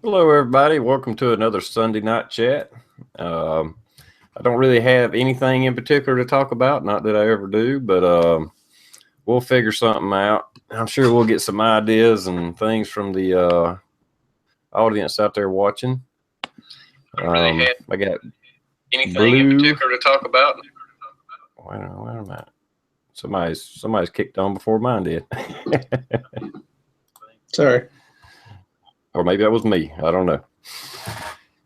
Hello, everybody. Welcome to another Sunday night chat. I don't really have anything in particular to talk about, not that I ever do, but we'll figure something out. I'm sure we'll get some ideas and things from the audience out there watching. I got Anything in particular to talk about? Wait a minute. Somebody's kicked on before mine did. Sorry. Or maybe that was me. I don't know.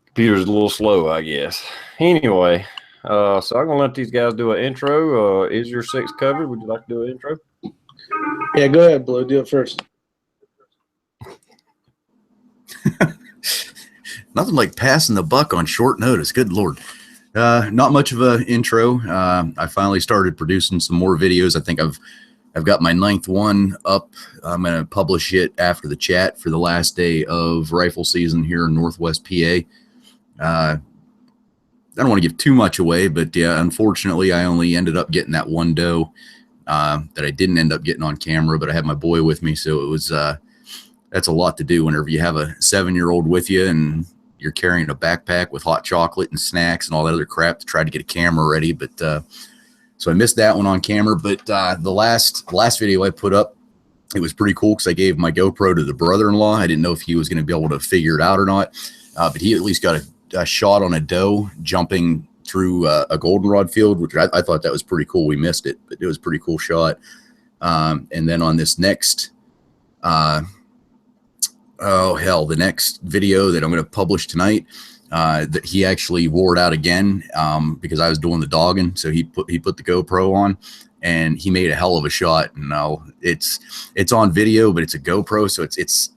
Computer's a little slow, I guess. Anyway, so I'm gonna let these guys do an intro. Is your six covered? Would you like to do an intro? Yeah, go ahead, Blue. Do it first. Nothing like passing the buck on short notice. Good Lord. Not much of an intro. I finally started producing some more videos. I think I've got my 9th one up. I'm going to publish it after the chat for the last day of rifle season here in Northwest PA. I don't want to give too much away, but yeah, unfortunately, I only ended up getting that one doe that I didn't end up getting on camera, but I had my boy with me, so it was that's a lot to do whenever you have a 7-year-old with you and you're carrying a backpack with hot chocolate and snacks and all that other crap to try to get a camera ready. But so I missed that one on camera. But the last video I put up, it was pretty cool because I gave my GoPro to the brother-in-law. I didn't know if he was going to be able to figure it out or not, but he at least got a shot on a doe jumping through a goldenrod field, which I thought that was pretty cool. We missed it, but it was a pretty cool shot. And then on this next the next video that I'm going to publish tonight, that he actually wore it out again because I was doing the dogging. So he put the GoPro on and he made a hell of a shot. And now it's on video, but it's a GoPro, so it's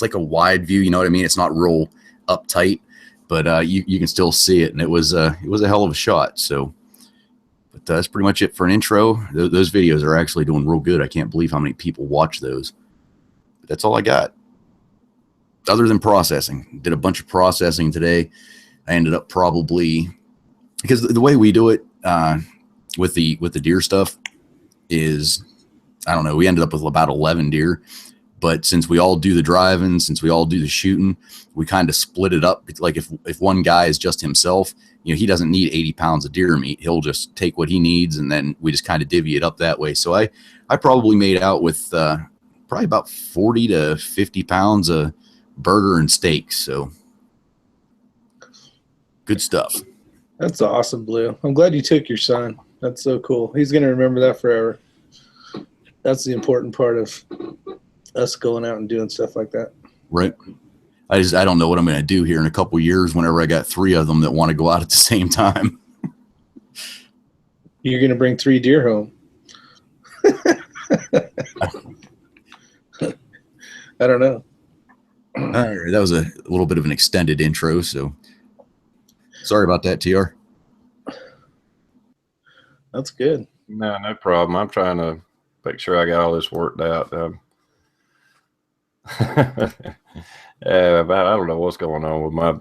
like a wide view. You know what I mean? It's not real uptight, but you can still see it, and it was a hell of a shot. So, but that's pretty much it for an intro. Those videos are actually doing real good. I can't believe how many people watch those. But that's all I got. Other than processing, did a bunch of processing today. I ended up probably, because the way we do it with the deer stuff is, I don't know, we ended up with about 11 deer, but since we all do the driving, since we all do the shooting, we kind of split it up. It's like if one guy is just himself, he doesn't need 80 pounds of deer meat. He'll just take what he needs, and then we just kind of divvy it up that way. So I probably made out with probably about 40 to 50 pounds of burger and steaks. So good stuff. That's awesome, Blue. I'm glad you took your son. That's so cool. He's going to remember that forever. That's the important part of us going out and doing stuff like that. Right. I don't know what I'm going to do here in a couple of years whenever I got 3 of them that want to go out at the same time. You're going to bring 3 deer home. I don't know. All right, that was a little bit of an extended intro, so sorry about that, TR. That's good. No problem. I'm trying to make sure I got all this worked out. I don't know what's going on with my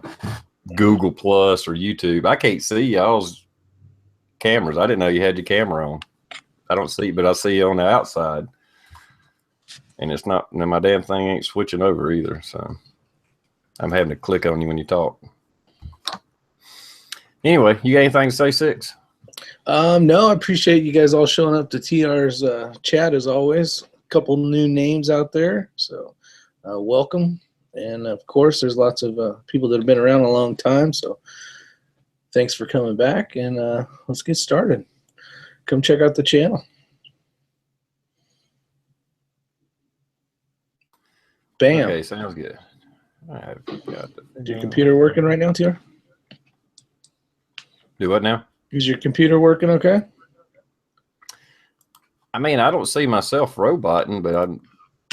Google Plus or YouTube. I can't see y'all's cameras. I didn't know you had your camera on. I don't see, but I see you on the outside. And it's not, and my damn thing ain't switching over either. So I'm having to click on you when you talk. Anyway, you got anything to say, Six? No, I appreciate you guys all showing up to TR's chat as always. A couple new names out there, so welcome. And of course, there's lots of people that have been around a long time, so thanks for coming back. And let's get started. Come check out the channel. Bam. Okay, sounds good. I've got Is your computer working right now, TR? Do what now? Is your computer working okay? I mean, I don't see myself roboting, but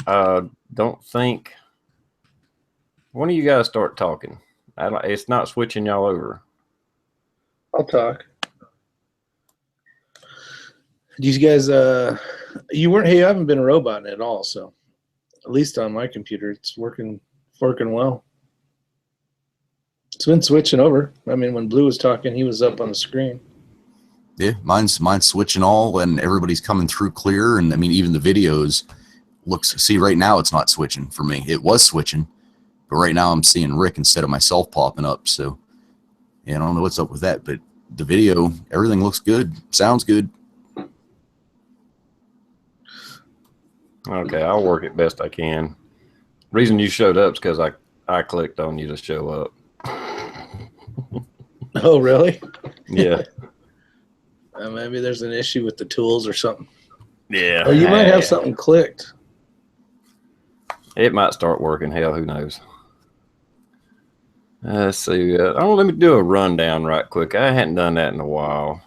I don't think. When do you guys start talking? It's not switching y'all over. I'll talk. You guys, you haven't been roboting at all, so at least on my computer, it's working well. It's been switching over. I mean, when Blue was talking, he was up on the screen. Yeah, mine's switching all, and everybody's coming through clear. And I mean, even the videos see right now it's not switching for me. It was switching, But right now I'm seeing Rick instead of myself popping up. So yeah, I don't know what's up with that, but the video, everything looks good. Sounds good. Okay, I'll work it best I can. Reason you showed up is because I clicked on you to show up. Oh, really? Yeah. Maybe there's an issue with the tools or something. Yeah. Or you might have something clicked. It might start working. Hell, who knows? Let's see. Let me do a rundown right quick. I hadn't done that in a while.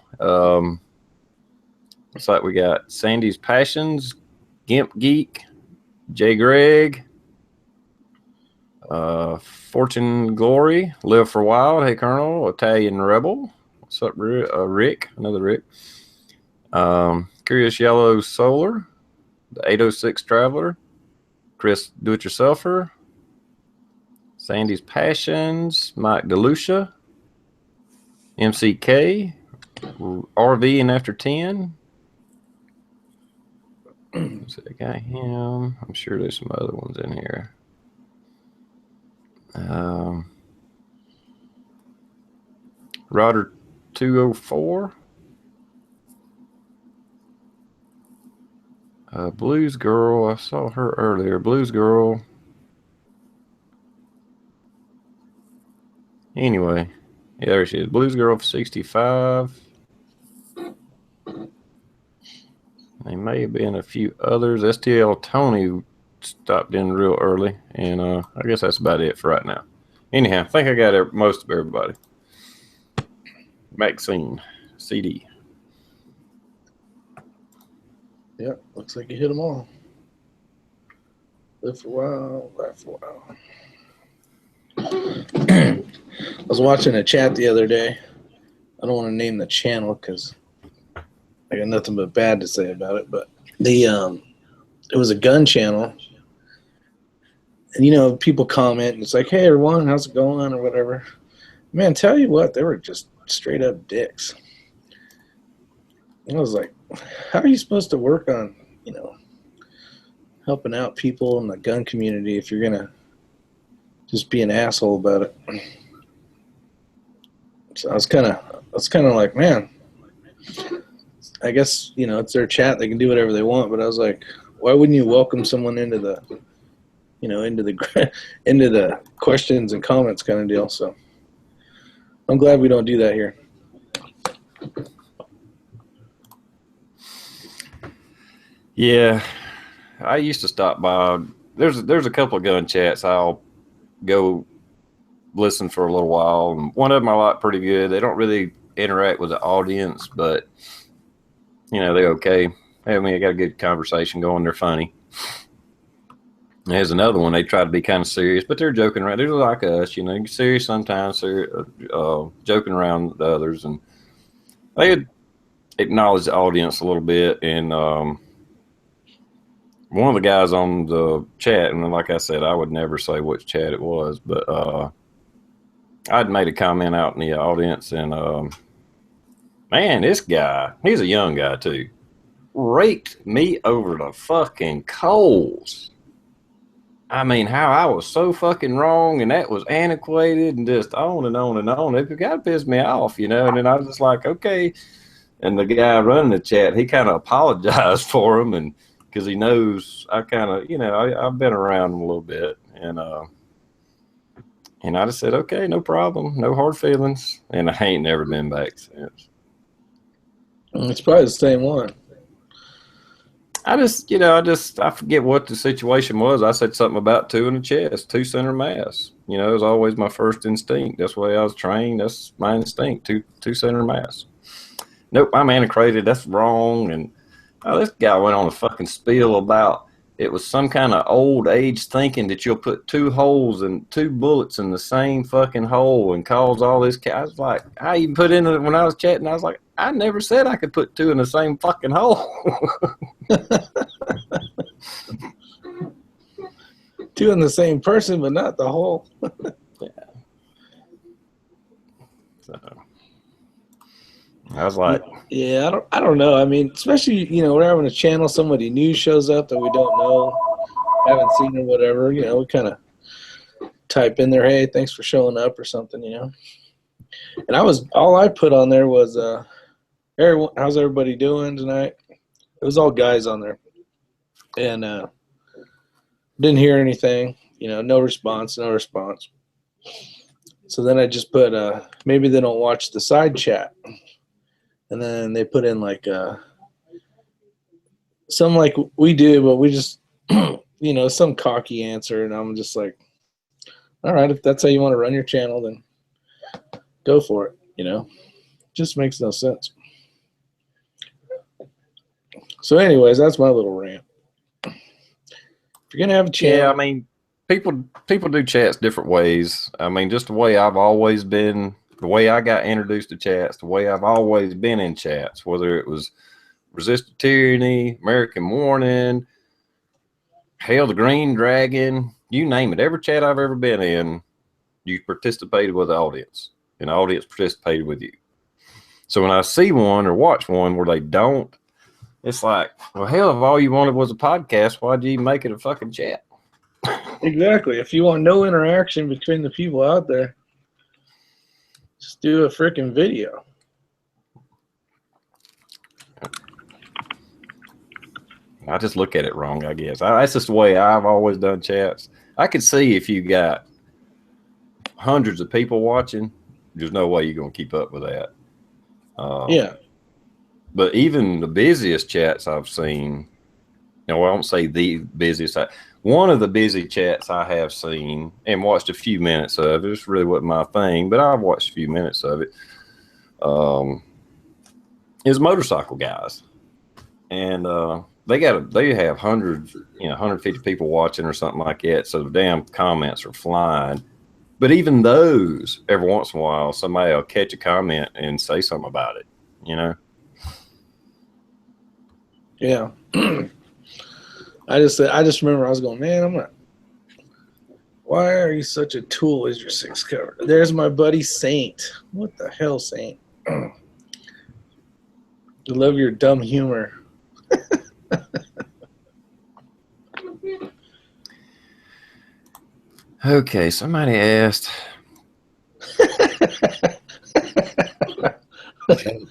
Looks like we got Sandy's Passions, Gimp Geek, J. Greg, Fortune Glory, Live for Wild, Hey Colonel, Italian Rebel. What's up, Rick? Another Rick. Curious Yellow Solar, the 806 Traveler, Chris Do-It-Yourselfer, Sandy's Passions, Mike DeLucia, MCK, RV and After 10. So I got him. I'm sure there's some other ones in here. Rodder 204. Blues Girl. I saw her earlier. Blues Girl. Anyway, yeah, there she is. Blues Girl 65. There may have been a few others. STL Tony stopped in real early, and I guess that's about it for right now. Anyhow, I think I got most of everybody. Maxine, CD. Yep, looks like you hit them all. Live for a while, laugh for a while. I was watching a chat the other day. I don't want to name the channel because I got nothing but bad to say about it. But it was a gun channel, and you know, people comment and it's like, "Hey, everyone, how's it going?" or whatever. Man, tell you what, they were just straight up dicks. And I was like, "How are you supposed to work on, you know, helping out people in the gun community if you're gonna just be an asshole about it?" So I was kind of like, man, I guess, you know, it's their chat, they can do whatever they want. But I was like, why wouldn't you welcome someone into the, you know, into the questions and comments kind of deal? So I'm glad we don't do that here. Yeah, I used to stop by. There's a couple of gun chats I'll go listen for a little while, and one of them I like pretty good. They don't really interact with the audience, but you know, they're okay. I mean, I got a good conversation going. They're funny. There's another one. They try to be kind of serious, but they're joking around. They're like us, you know, serious sometimes, joking around with others, and they acknowledge the audience a little bit. And one of the guys on the chat, and like I said, I would never say which chat it was, but I'd made a comment out in the audience, and man, this guy, he's a young guy too, raked me over the fucking coals. I mean, how I was so fucking wrong, and that was antiquated, and just on and on and on. It got to piss me off, you know. And then I was just like, okay. And the guy running the chat, he kind of apologized for him, and because he knows I kind of, you know, I've been around him a little bit, and I just said, okay, no problem, no hard feelings, and I ain't never been back since. It's probably the same one. I forget what the situation was. I said something about 2 in the chest, 2 center mass. You know, it was always my first instinct. That's the way I was trained. That's my instinct, two center mass. Nope, I'm antiquated. That's wrong. And this guy went on a fucking spiel about it was some kind of old age thinking that you'll put 2 holes and 2 bullets in the same fucking hole and cause all this. I was like, I even put in it when I was chatting. I was like, I never said I could put 2 in the same fucking hole. 2 in the same person, but not the hole. Yeah. So I was like, yeah, I don't know. I mean, especially, you know, we're having a channel, somebody new shows up that we don't know, haven't seen or whatever. You know, we kind of type in there, hey, thanks for showing up or something, you know. And all I put on there was, hey, how's everybody doing tonight? It was all guys on there. And didn't hear anything, you know, no response. So then I just put, maybe they don't watch the side chat. And then they put in like some like we do, but we just, you know, some cocky answer. And I'm just like, all right, if that's how you want to run your channel, then go for it, you know. Just makes no sense. So anyways, that's my little rant. If you're going to have a channel. Yeah, I mean, people do chats different ways. I mean, just the way I've always been, the way I got introduced to chats, the way I've always been in chats, whether it was Resist Tyranny, American Morning, Hail the Green Dragon, you name it. Every chat I've ever been in, you participated with the audience, and the audience participated with you. So when I see one or watch one where they don't, it's like, well, hell, if all you wanted was a podcast, why'd you make it a fucking chat? Exactly. If you want no interaction between the people out there, just do a freaking video. I just look at it wrong, I guess. That's just the way I've always done chats. I could see if you got hundreds of people watching, there's no way you're going to keep up with that. Yeah. But even the busiest chats I've seen, you know, I won't say the busiest. One of the busy chats I have seen and watched a few minutes of, it really wasn't my thing, but I've watched a few minutes of it, is motorcycle guys. And they have hundreds, you know, 150 people watching or something like that. So the damn comments are flying. But even those, every once in a while, somebody will catch a comment and say something about it, you know? Yeah. I just remember I was going, man, why are you such a tool as your 6 cover? There's my buddy Saint. What the hell, Saint? I love your dumb humor. Okay, somebody asked.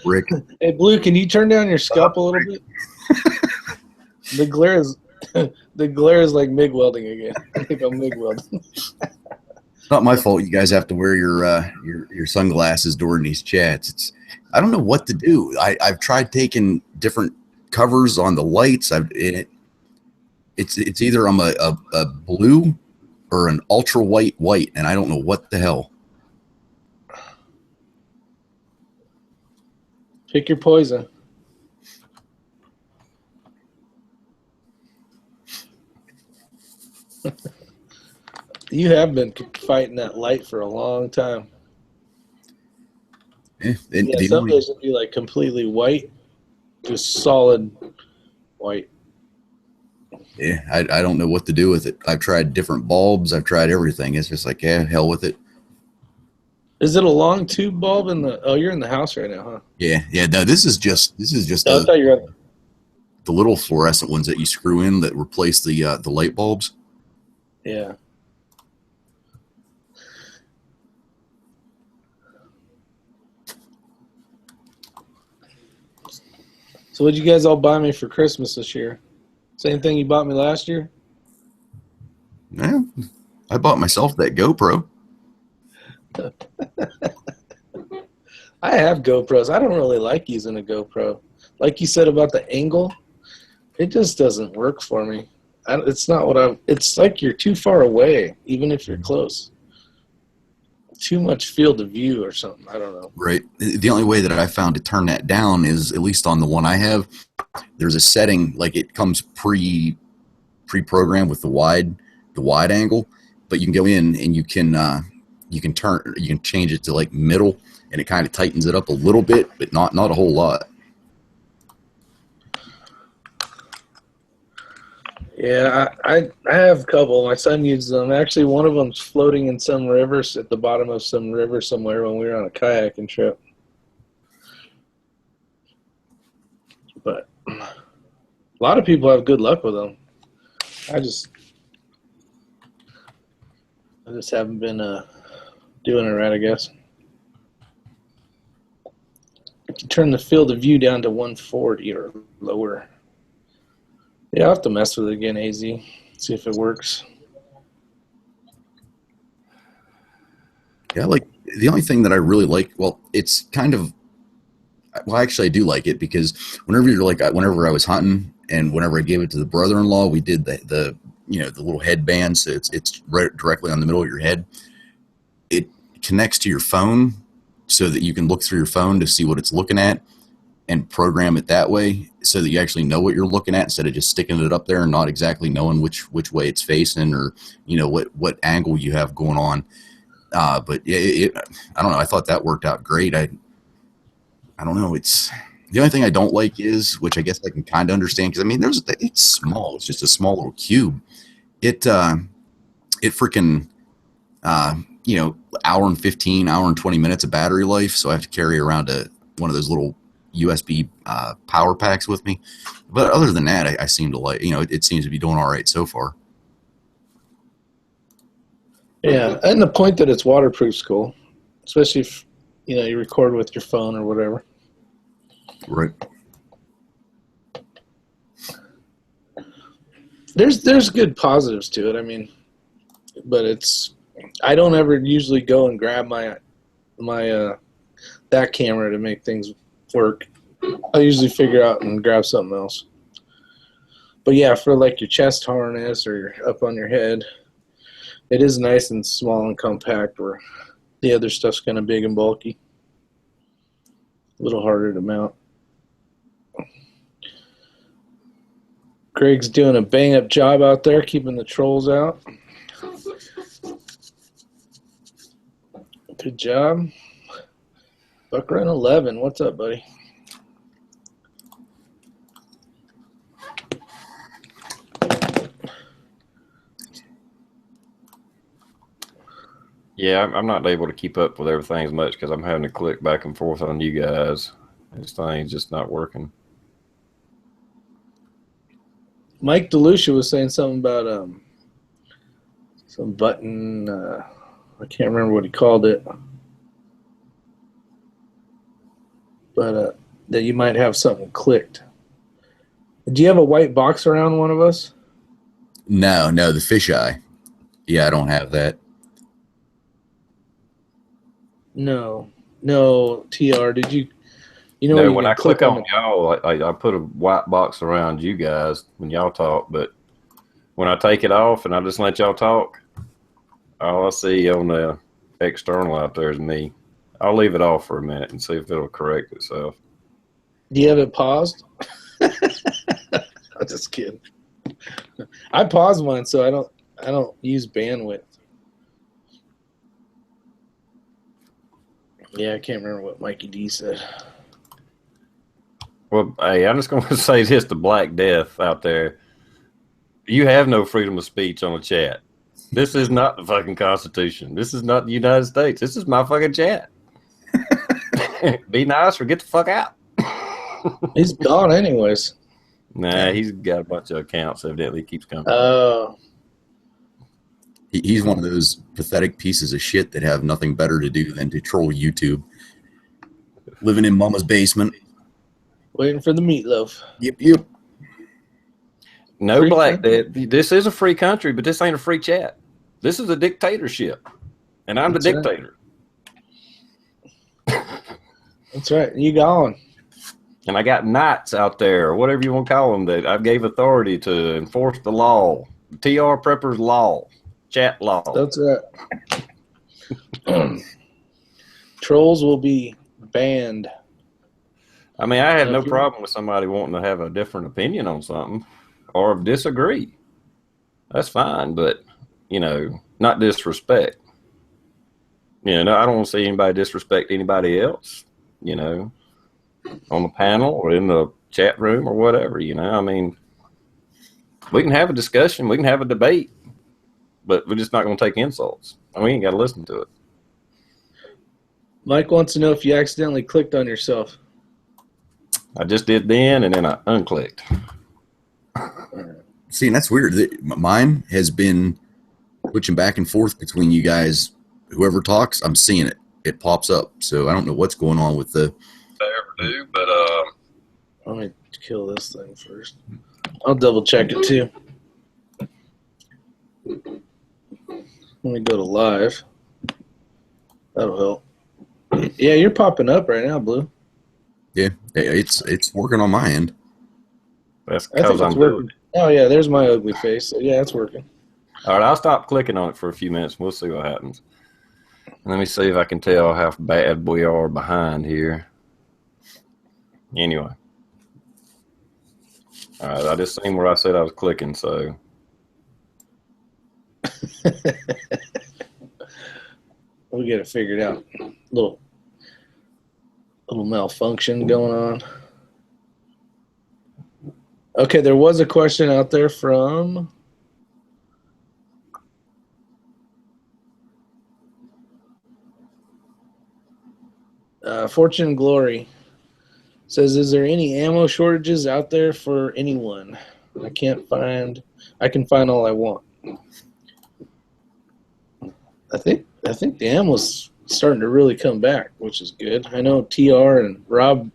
Rick. Hey, Blue, can you turn down your scup a little bit? The glare is like MIG welding again. I think I'm MIG welding. It's not my fault. You guys have to wear your sunglasses during these chats. I don't know what to do. I've tried taking different covers on the lights. It's either I'm a blue or an ultra white, and I don't know what the hell. Pick your poison. You have been fighting that light for a long time. Yeah, some days it'll be like completely white, just solid white. Yeah, I don't know what to do with it. I've tried different bulbs. I've tried everything. It's just like, yeah, hell with it. Is it a long tube bulb in the? Oh, you're in the house right now, huh? Yeah. No, this is just I thought you were. The little fluorescent ones that you screw in that replace the light bulbs. Yeah. So what'd you guys all buy me for Christmas this year? Same thing you bought me last year? Yeah, I bought myself that GoPro. I have GoPros. I don't really like using a GoPro. Like you said about the angle, it just doesn't work for me. It's not what I'm. It's like you're too far away, even if you're close. Too much field of view or something. I don't know. Right. The only way that I found to turn that down is, at least on the one I have, there's a setting, like it comes pre-programmed with the wide angle, but you can go in and you can change it to like middle, and it kind of tightens it up a little bit, but not a whole lot. Yeah, I have a couple. My son uses them. Actually, one of them's floating in some rivers at the bottom of some river somewhere when we were on a kayaking trip. But a lot of people have good luck with them. I just haven't been doing it right, I guess. Turn the field of view down to 140 or lower. Yeah, I'll have to mess with it again, AZ. See if it works. Yeah, like the only thing that I really like, well, it's kind of, well, actually I do like it because whenever I was hunting and whenever I gave it to the brother-in-law, we did the little headband, so it's right directly on the middle of your head. It connects to your phone so that you can look through your phone to see what it's looking at and program it that way so that you actually know what you're looking at instead of just sticking it up there and not exactly knowing which way it's facing or what angle you have going on. But I don't know. I thought that worked out great. I don't know. It's the only thing I don't like is, which I guess I can kind of understand because I mean, it's small. It's just a small little cube. It freaking hour and 15, hour and 20 minutes of battery life. So I have to carry around one of those little USB power packs with me. But other than that, I seem to like, it seems to be doing all right so far. Yeah, and the point that it's waterproof is cool, especially if you record with your phone or whatever. Right. There's good positives to it. I mean, but I don't ever usually go and grab my that camera to make things work. I usually figure out and grab something else. But yeah, for like your chest harness or up on your head, it is nice and small and compact, where the other stuff's kind of big and bulky. A little harder to mount. Greg's doing a bang-up job out there, keeping the trolls out. Good job. Buck Run 11, what's up, buddy? Yeah, I'm not able to keep up with everything as much because I'm having to click back and forth on you guys. This thing's just not working. Mike DeLucia was saying something about some button. I can't remember what he called it, but that you might have something clicked. Do you have a white box around one of us? No, the fisheye. Yeah, I don't have that. No, TR. Did you? No, when I click on y'all, I put a white box around you guys when y'all talk, but when I take it off and I just let y'all talk, all I see on the external out there is me. I'll leave it off for a minute and see if it'll correct itself. Do you have it paused? I'm just kidding. I paused mine so I don't use bandwidth. Yeah, I can't remember what Mikey D said. Well, hey, I'm just going to say this to Black Death out there. You have no freedom of speech on the chat. This is not the fucking Constitution. This is not the United States. This is my fucking chat. Be nice or get the fuck out. He's gone anyways. Nah, he's got a bunch of accounts. Evidently, he keeps coming. Oh. He's one of those pathetic pieces of shit that have nothing better to do than to troll YouTube. Living in mama's basement. Waiting for the meatloaf. Yep. No, Free Black country? Death. This is a free country, but this ain't a free chat. This is a dictatorship. And I'm That's the right. dictator. That's right. You gone. And I got knights out there, or whatever you want to call them, that I gave authority to enforce the law. TR Prepper's law. Chat law. That's right. Trolls will be banned. I mean, I have no problem with somebody wanting to have a different opinion on something or disagree. That's fine, but, not disrespect. I don't want to see anybody disrespect anybody else, on the panel or in the chat room or whatever, I mean, we can have a discussion, we can have a debate, but we're just not going to take insults. We ain't got to listen to it. Mike wants to know if you accidentally clicked on yourself. I just did then, and then I unclicked. See, and that's weird. Mine has been switching back and forth between you guys. Whoever talks, I'm seeing it. It pops up. So I don't know what's going on with the. I ever do, but Let me kill this thing first. I'll double check it too. Let me go to live. That'll help. Yeah, you're popping up right now, Blue. Yeah, it's working on my end. that's I think because I'm it's doing working. it. Oh yeah, there's my ugly face. So, yeah, it's working. All right, I'll stop clicking on it for a few minutes. We'll see what happens. Let me see if I can tell how bad we are behind here. Anyway. All right, I just seen where I said I was clicking, so. We'll get it figured out. Little malfunction going on. Okay, there was a question out there from Fortune and Glory. Says, is there any ammo shortages out there for anyone? I can find all I want. I think the ammo's starting to really come back, which is good. I know TR and Rob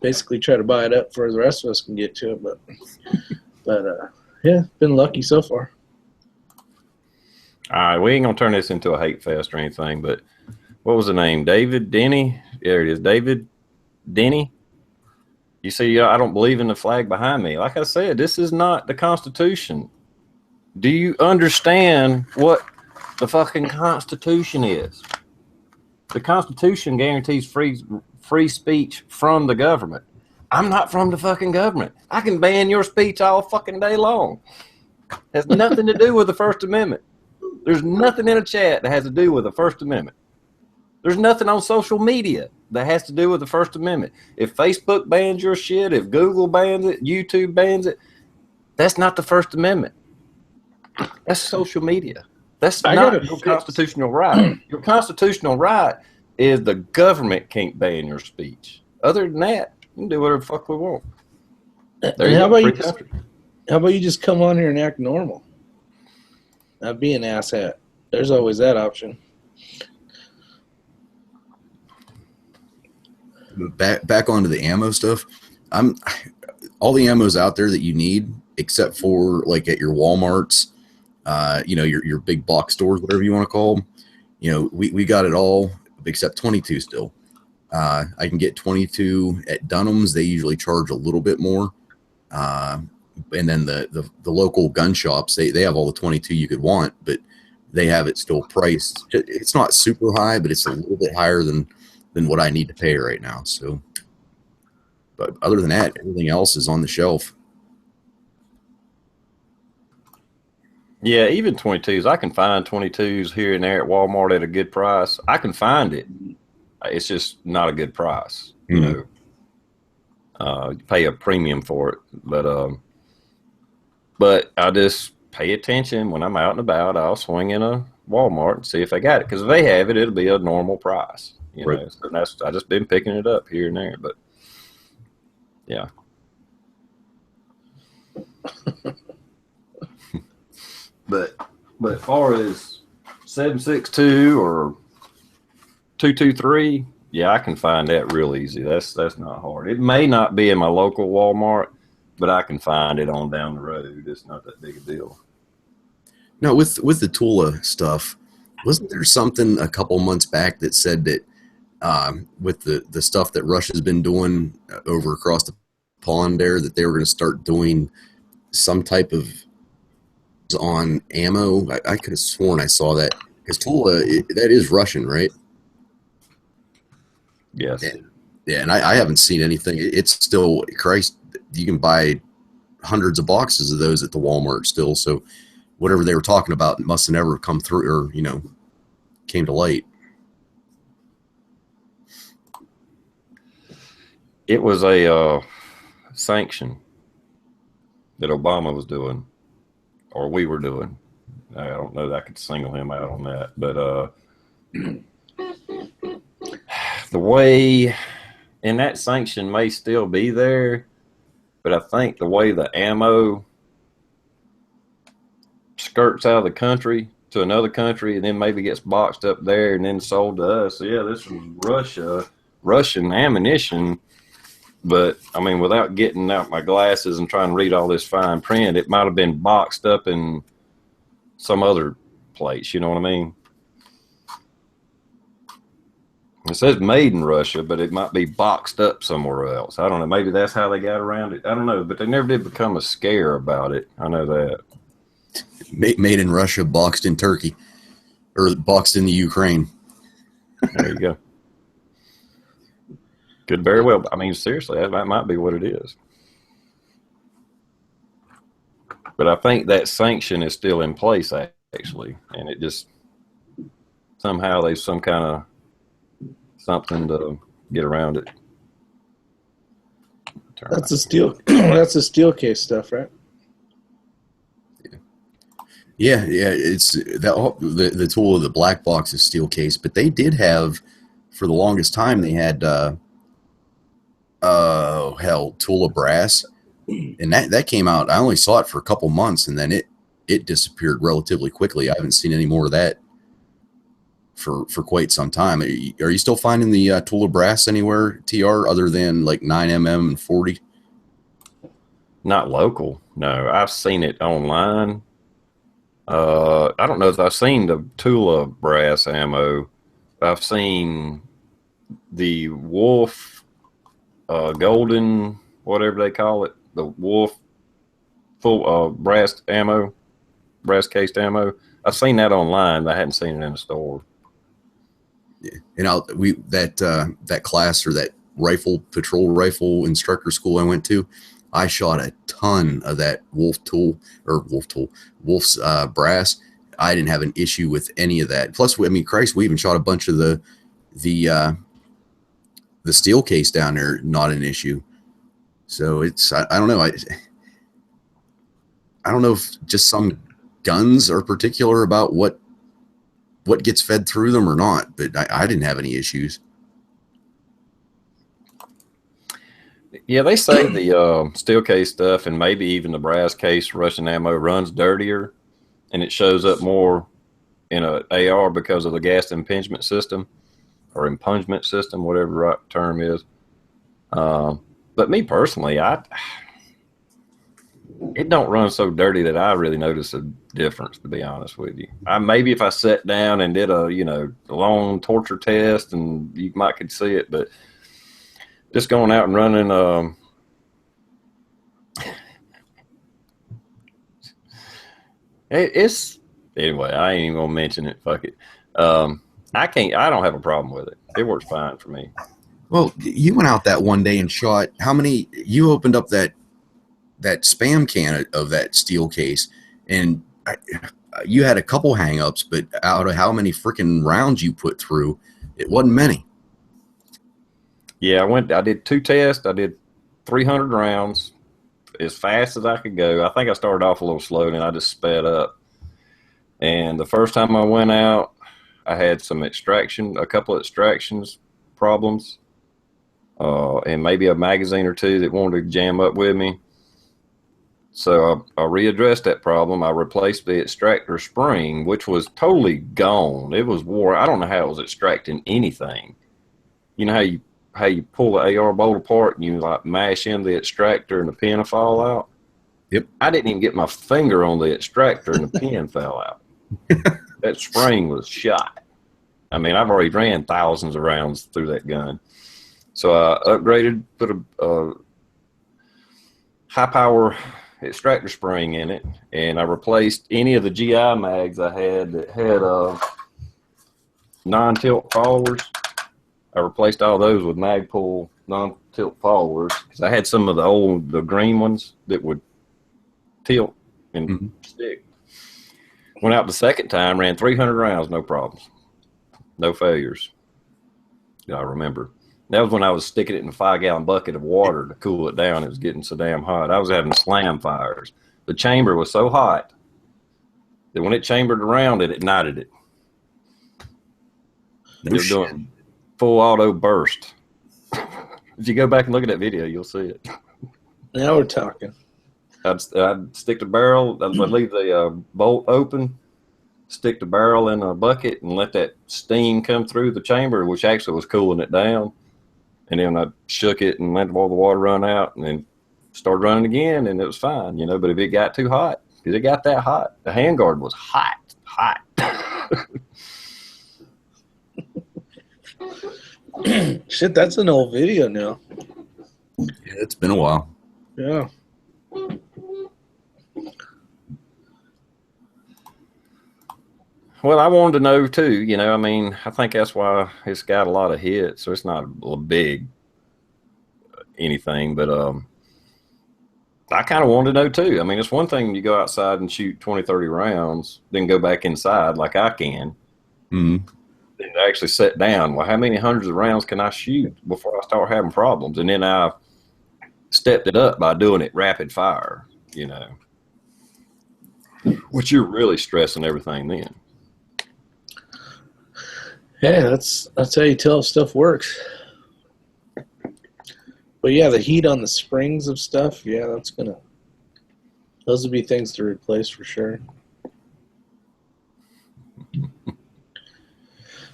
basically try to buy it up for the rest of us can get to it, but yeah, been lucky so far. All right, we ain't gonna turn this into a hate fest or anything, but what was the name? David Denny? There it is, David Denny. You see, I don't believe in the flag behind me. Like I said, this is not the Constitution. Do you understand what the fucking Constitution is? The Constitution guarantees free speech from the government. I'm not from the fucking government. I can ban your speech all fucking day long. Has nothing to do with the First Amendment. There's nothing in a chat that has to do with the First Amendment. There's nothing on social media that has to do with the First Amendment. If Facebook bans your shit, if Google bans it, YouTube bans it, that's not the First Amendment. That's social media. That's not your constitutional right. Your constitutional right is the government can't ban your speech. Other than that, you can do whatever the fuck we want. How about you just come on here and act normal? Not be an asshat. There's always that option. Back onto the ammo stuff. All the ammo's out there that you need, except for like at your Walmarts, your big box stores, whatever you want to call them. We got it all except 22 still. I can get 22 at Dunham's. They usually charge a little bit more. And then the local gun shops, they have all the 22 you could want, but they have it still priced. It's not super high, but it's a little bit higher than what I need to pay right now. So, but other than that, everything else is on the shelf. Yeah, even 22s. I can find 22s here and there at Walmart at a good price. I can find it. It's just not a good price. You pay a premium for it. But I just pay attention when I'm out and about. I'll swing in a Walmart and see if they got it. Because if they have it, it'll be a normal price. Right. So I just been picking it up here and there. But yeah. But as far as 7.62 or 223, yeah, I can find that real easy. That's not hard. It may not be in my local Walmart, but I can find it on down the road. It's not that big a deal. No, with the Tula stuff, wasn't there something a couple months back that said that with the stuff that Russia's been doing over across the pond there, that they were going to start doing some type of on ammo? I could have sworn I saw that. Because Tula, that is Russian, right? Yes. Yeah, and I haven't seen anything. It's still, Christ, you can buy hundreds of boxes of those at the Walmart still. So whatever they were talking about must have never come through or, came to light. It was a sanction that Obama was doing, or we were doing. I don't know that I could single him out on that, but the way, and that sanction may still be there, but I think the way the ammo skirts out of the country to another country and then maybe gets boxed up there and then sold to us. So yeah, this was Russian ammunition. But I mean, without getting out my glasses and trying to read all this fine print, it might have been boxed up in some other place. You know what I mean? It says made in Russia, but it might be boxed up somewhere else. I don't know. Maybe that's how they got around it. I don't know. But they never did become a scare about it. I know that. Made in Russia, boxed in Turkey, or boxed in the Ukraine. There you go. Could very well. I mean, seriously, that might be what it is. But I think that sanction is still in place, actually. And it just, somehow there's some kind of something to get around it. That's a steel. That's a steel case stuff, right? Yeah. It's the tool of the black box is steel case, but they did have, for the longest time, they had tool of brass, and that came out. I only saw it for a couple months, and then it disappeared relatively quickly. I haven't seen any more of that for quite some time. Are you still finding the tool of brass anywhere, TR, other than like 9mm and 40? Not local. No, I've seen it online. I don't know if I've seen the tool of brass ammo. I've seen the Wolf golden, whatever they call it, the Wolf full brass ammo, brass cased ammo. I've seen that online, but I hadn't seen it in the store. Yeah. And that class, or that patrol rifle instructor school I went to, I shot a ton of that Wolf's brass. I didn't have an issue with any of that. Plus, I mean, Christ, we even shot a bunch of the steel case down there, not an issue. So it's, I don't know. I don't know if just some guns are particular about what gets fed through them or not, but I didn't have any issues. Yeah, they say the steel case stuff and maybe even the brass case Russian ammo runs dirtier, and it shows up more in a AR because of the gas impingement system or impungement system, whatever the right term is. But me personally, it don't run so dirty that I really notice a difference, to be honest with you. Maybe if I sat down and did a long torture test, and you might could see it, but just going out and running it's anyway, I ain't even gonna mention it. Fuck it. I don't have a problem with it. It works fine for me. Well, you went out that one day and shot how many? You opened up that spam can of that steel case, and you had a couple hang-ups, but out of how many freaking rounds you put through, it wasn't many. Yeah, I did 2 tests. I did 300 rounds as fast as I could go. I think I started off a little slow, and I just sped up. And the first time I went out, I had a couple of extractions problems, and maybe a magazine or two that wanted to jam up with me. So I readdressed that problem. I replaced the extractor spring, which was totally gone. It was wore. I don't know how it was extracting anything. You know how you pull the AR bolt apart and you like mash in the extractor and the pin will fall out? Yep. I didn't even get my finger on the extractor and the pin fell out. That spring was shot. I mean, I've already ran thousands of rounds through that gun. So I upgraded, put a high power extractor spring in it, and I replaced any of the GI mags I had that had non-tilt followers. I replaced all those with Magpul non-tilt followers because I had some of the green ones that would tilt and stick. Went out the second time, ran 300 rounds, no problems, no failures. I remember. That was when I was sticking it in a 5-gallon bucket of water to cool it down. It was getting so damn hot. I was having slam fires. The chamber was so hot that when it chambered around it, it ignited it. They were doing full auto burst. If you go back and look at that video, you'll see it. Now we're talking. I'd stick the barrel. I'd leave the bolt open, stick the barrel in a bucket and let that steam come through the chamber, which actually was cooling it down. And then I shook it and let all the water run out, and then started running again, and it was fine, you know. But if it got too hot, because it got that hot, the handguard was hot. Shit, that's an old video now. Yeah, it's been a while. Yeah. Well, I wanted to know too, you know, I mean, I think that's why it's got a lot of hits, so it's not a big anything, but I kind of wanted to know too. I mean, it's one thing you go outside and shoot 20, 30 rounds, then go back inside like I can. Mm-hmm. Then actually sit down. Well, how many hundreds of rounds can I shoot before I start having problems? And then I stepped it up by doing it rapid fire, you know, which you're really stressing everything then. Hey, that's how you tell if stuff works. But yeah, the heat on the springs of stuff, yeah, those would be things to replace for sure.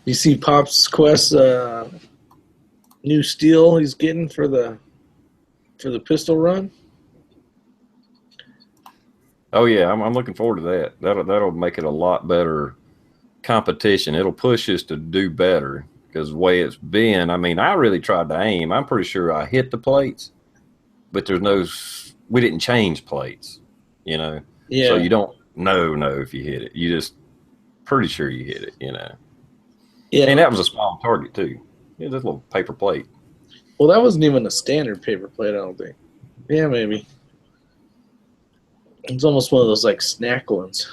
You see Pop's Quest new steel he's getting for the pistol run? Oh yeah, I'm looking forward to that. That'll make it a lot better competition. It'll push us to do better, because the way it's been, I mean, I really tried to aim. I'm pretty sure I hit the plates, but we didn't change plates, you know. Yeah. So you don't know if you hit it. You just pretty sure you hit it, you know. Yeah. And that was a small target too. Yeah, this little paper plate. Well, that wasn't even a standard paper plate, I don't think. Yeah, maybe. It's almost one of those like snack ones.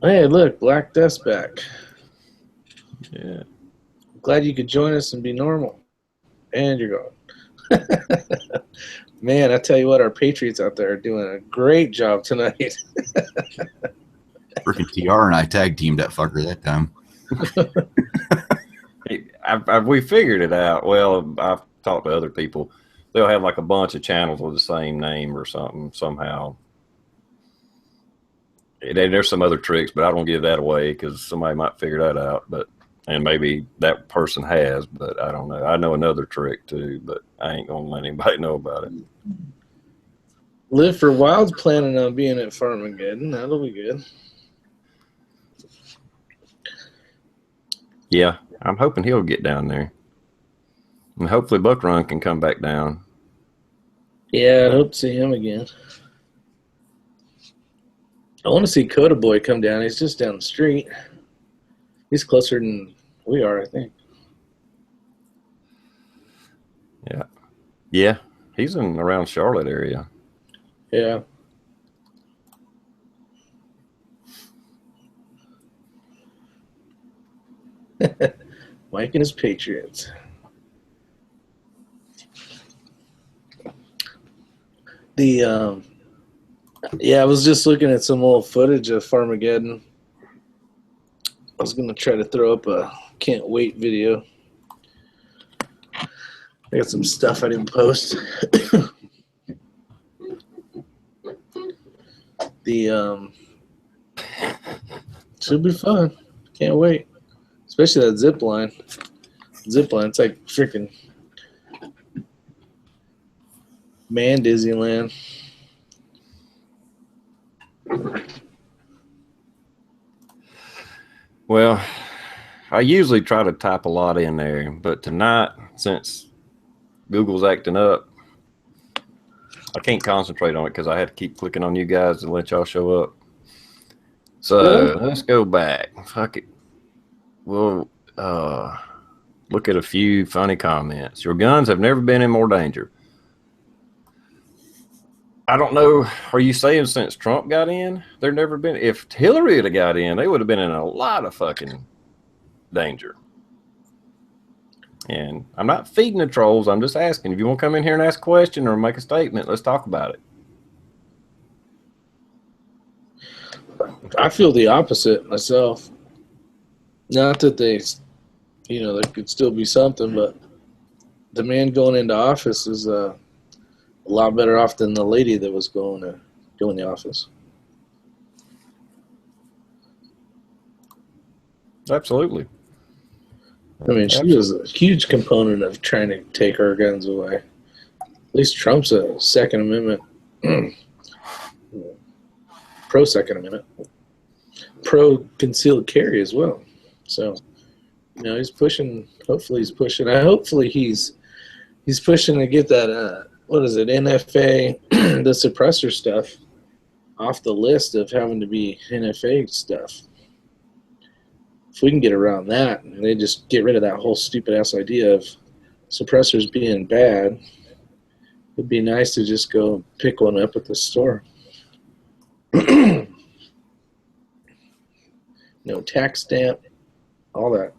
Hey, look, Black Death's back. Yeah. Glad you could join us and be normal. And you're gone. Man, I tell you what, our Patriots out there are doing a great job tonight. Freaking TR and I tag teamed that fucker that time. We figured it out. Well, I've talked to other people. They'll have like a bunch of channels with the same name or something somehow. There's some other tricks, but I don't give that away because somebody might figure that out. And maybe that person has, but I don't know. I know another trick too, but I ain't gonna let anybody know about it. Live for Wild's planning on being at Farmageddon. That'll be good. Yeah, I'm hoping he'll get down there. And hopefully Buck Run can come back down. Yeah, I hope to see him again. I want to see Coda Boy come down. He's just down the street. He's closer than we are, I think. Yeah. Yeah, he's in around Charlotte area. Yeah. Mike and his Patriots. Yeah, I was just looking at some old footage of Farmageddon. I was gonna try to throw up a can't wait video. I got some stuff I didn't post. Should be fun. Can't wait. Especially that zip line. Zip line, it's like freaking man Disneyland. Well, I usually try to type a lot in there, but tonight, since Google's acting up, I can't concentrate on it because I had to keep clicking on you guys to let y'all show up. So let's go back. Fuck it. We'll look at a few funny comments. Your guns have never been in more danger. I don't know. Are you saying since Trump got in, they've never been? If Hillary had got in, they would have been in a lot of fucking danger. And I'm not feeding the trolls. I'm just asking. If you want to come in here and ask a question or make a statement, let's talk about it. I feel the opposite myself. Not that they, there could still be something, but the man going into office is a lot better off than the lady that was going to go in the office. Absolutely. I mean, she was a huge component of trying to take our guns away. At least Trump's a Second Amendment, pro Second Amendment, pro concealed carry as well. So, he's pushing. Hopefully, he's pushing. Hopefully, he's pushing to get that. What is it? NFA, the suppressor stuff, off the list of having to be NFA stuff. If we can get around that, and they just get rid of that whole stupid ass idea of suppressors being bad, it'd be nice to just go pick one up at the store. No tax stamp, all that.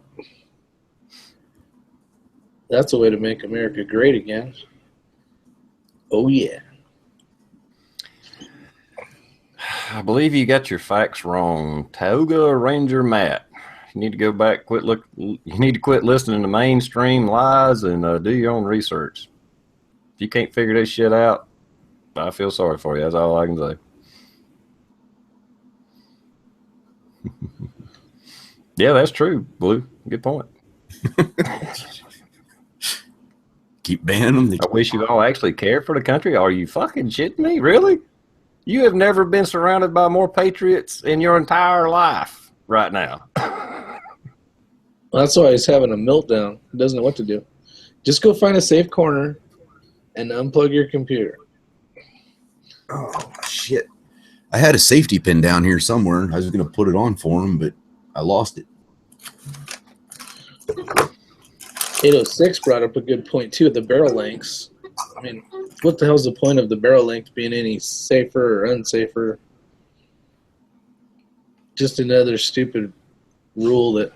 That's a way to make America great again. Oh, yeah. I believe you got your facts wrong. Tioga Ranger Matt. You need to go back, you need to quit listening to mainstream lies and do your own research. If you can't figure this shit out, I feel sorry for you. That's all I can say. Yeah, that's true, Blue. Good point. Keep banning them. I wish you all actually cared for the country. Are you fucking shitting me? Really? You have never been surrounded by more patriots in your entire life right now. Well, that's why he's having a meltdown. He doesn't know what to do. Just go find a safe corner and unplug your computer. Oh, shit. I had a safety pin down here somewhere. I was going to put it on for him, but I lost it. 806 brought up a good point, too, at the barrel lengths. I mean, what the hell's the point of the barrel length being any safer or unsafer? Just another stupid rule that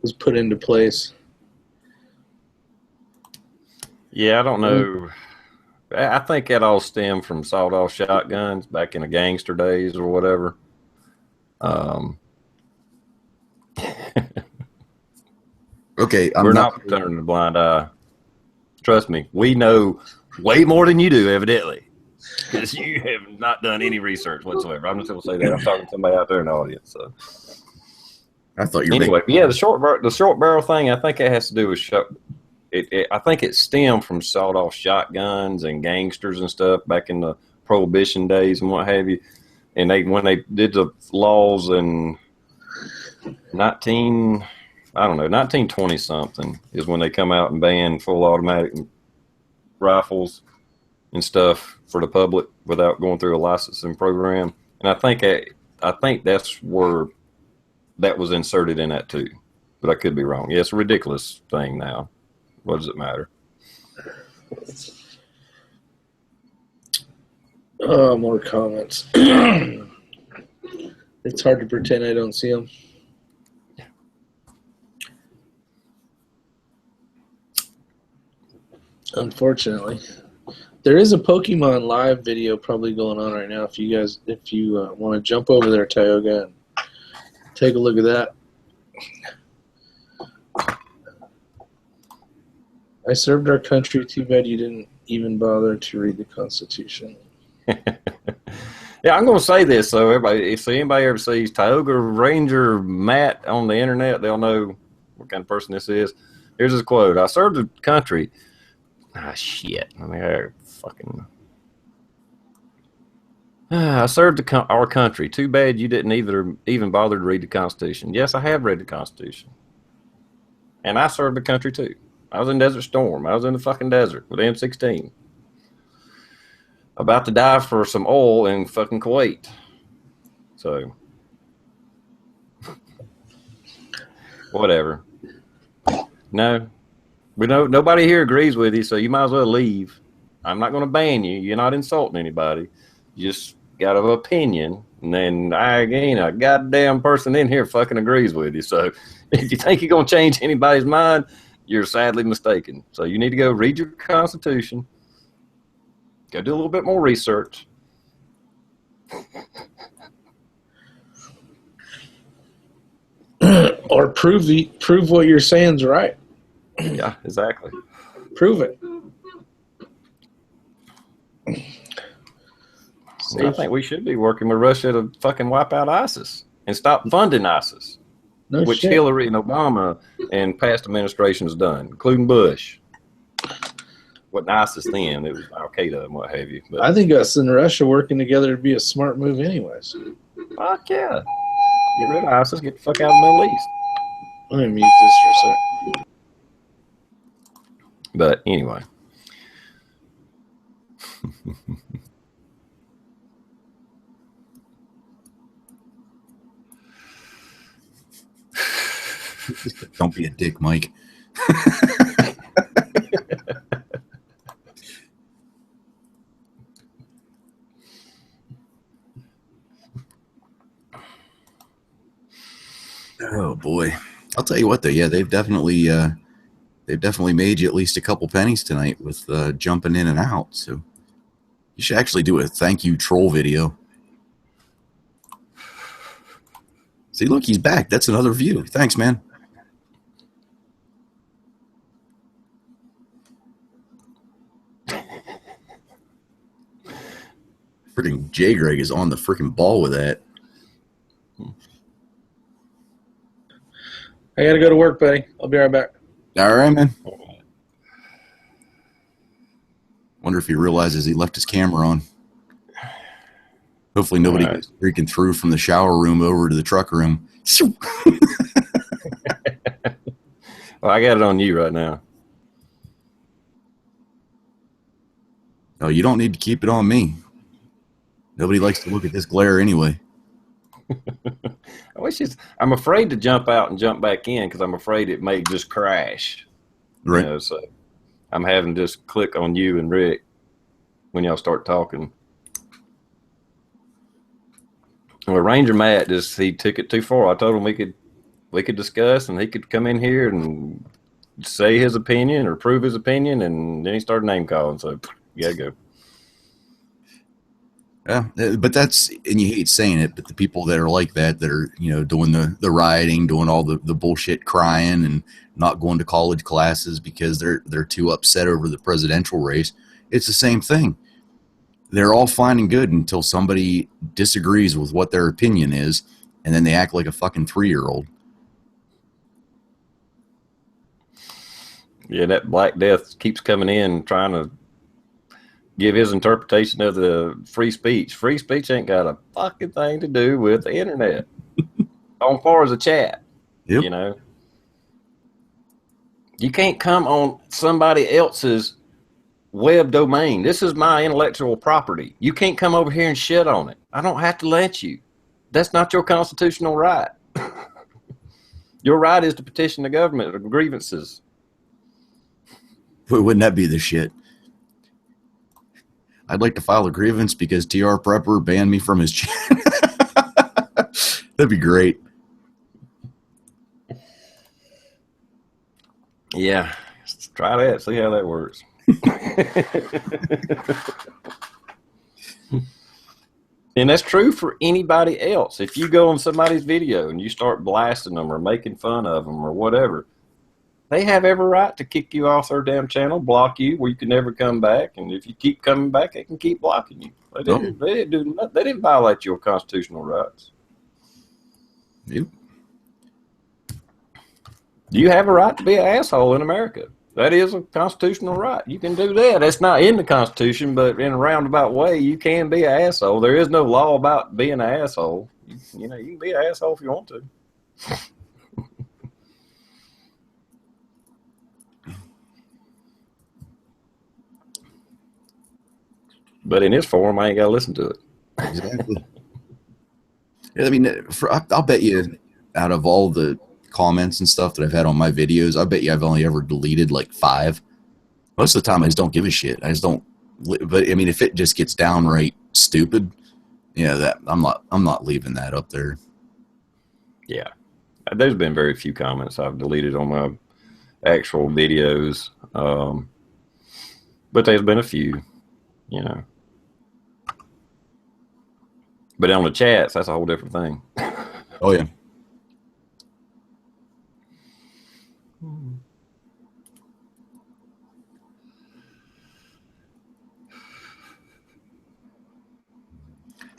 was put into place. Yeah, I don't know. I think that all stemmed from sawed-off shotguns back in the gangster days or whatever. Okay, we're not turning a blind eye. Trust me, we know way more than you do, evidently, because you have not done any research whatsoever. I'm just going to say that. I'm talking to somebody out there in the audience. So, I thought you were anyway. Yeah, the short barrel thing. I think it has to do with I think it stemmed from sawed-off shotguns and gangsters and stuff back in the Prohibition days and what have you. And when they did the laws in 1920 something is when they come out and ban full automatic rifles and stuff for the public without going through a licensing program. And I think that's where that was inserted in that too. But I could be wrong. Yeah, it's a ridiculous thing now. What does it matter? More comments. It's hard to pretend I don't see them. Unfortunately, there is a Pokemon live video probably going on right now. If you want to jump over there, Tioga, and take a look at that. I served our country. Too bad you didn't even bother to read the Constitution. Yeah, I'm going to say this, so everybody, if anybody ever sees Tioga Ranger Matt on the internet, they'll know what kind of person this is. Here's his quote. I served the country. Shit. I mean, I served our country. Too bad you didn't even bother to read the Constitution. Yes, I have read the Constitution. And I served the country, too. I was in Desert Storm. I was in the fucking desert with M16. About to die for some oil in fucking Kuwait. So, whatever. No. We know nobody here agrees with you, so you might as well leave. I'm not going to ban you. You're not insulting anybody. You just got an opinion, and then I ain't a goddamn person in here fucking agrees with you. So if you think you're going to change anybody's mind, you're sadly mistaken. So you need to go read your Constitution. Go do a little bit more research. Or prove what you're saying's right. Yeah, exactly. Prove it. I think we should be working with Russia to fucking wipe out ISIS and stop funding ISIS. No which shit. Hillary and Obama and past administrations done, including Bush. Wasn't ISIS then; it was Al Qaeda and what have you. But I think us and Russia working together would be a smart move, anyways. fuck yeah, get rid of ISIS, get the fuck out of the Middle East. Let me mute this for a second. But anyway. Don't be a dick, Mike. Oh boy, I'll tell you what though. Yeah, they've definitely made you at least a couple pennies tonight with jumping in and out. So you should actually do a thank you troll video. See, look, he's back. That's another view. Thanks, man. Freaking J. Greg is on the freaking ball with that. I gotta go to work, buddy. I'll be right back. All right, man. Wonder if he realizes he left his camera on. Hopefully nobody gets freaking through from the shower room over to the truck room. Well, I got it on you right now. Oh, you don't need to keep it on me. Nobody likes to look at this glare anyway. I'm afraid to jump out and jump back in because I'm afraid it may just crash. Right. You know, so I'm having to just click on you and Rick when y'all start talking. Well, Ranger Matt he took it too far. I told him we could discuss and he could come in here and say his opinion or prove his opinion, and then he started name calling. So you gotta go. Yeah, but that's, and you hate saying it, but the people that are like that are, you know, doing the rioting, doing all the bullshit, crying and not going to college classes because they're too upset over the presidential race. It's the same thing. They're all fine and good until somebody disagrees with what their opinion is, and then they act like a fucking 3-year-old. Yeah, that Black Death keeps coming in trying to give his interpretation of the free speech. Free speech ain't got a fucking thing to do with the internet. On far as a chat, Yep. You know, you can't come on somebody else's web domain. This is my intellectual property. You can't come over here and shit on it. I don't have to let you. That's not your constitutional right. Your right is to petition the government of grievances. Wouldn't that be the shit? I'd like to file a grievance because TR Prepper banned me from his channel. That'd be great. Yeah, let's try that. See how that works. And that's true for anybody else. If you go on somebody's video and you start blasting them or making fun of them or whatever, they have every right to kick you off their damn channel, block you where you can never come back. And if you keep coming back, they can keep blocking you. They didn't violate your constitutional rights. Yep. You have a right to be an asshole in America. That is a constitutional right. You can do that. That's not in the Constitution, but in a roundabout way, you can be an asshole. There is no law about being an asshole. You know, you can be an asshole if you want to. But in this form, I ain't got to listen to it. Exactly. I mean, I'll bet you out of all the comments and stuff that I've had on my videos, I bet you I've only ever deleted like 5. Most of the time I just don't give a shit. I just don't. But I mean, if it just gets downright stupid, yeah, that I'm not leaving that up there. Yeah, there's been very few comments I've deleted on my actual videos, but there's been a few, you know. But on the chats, that's a whole different thing. Oh yeah.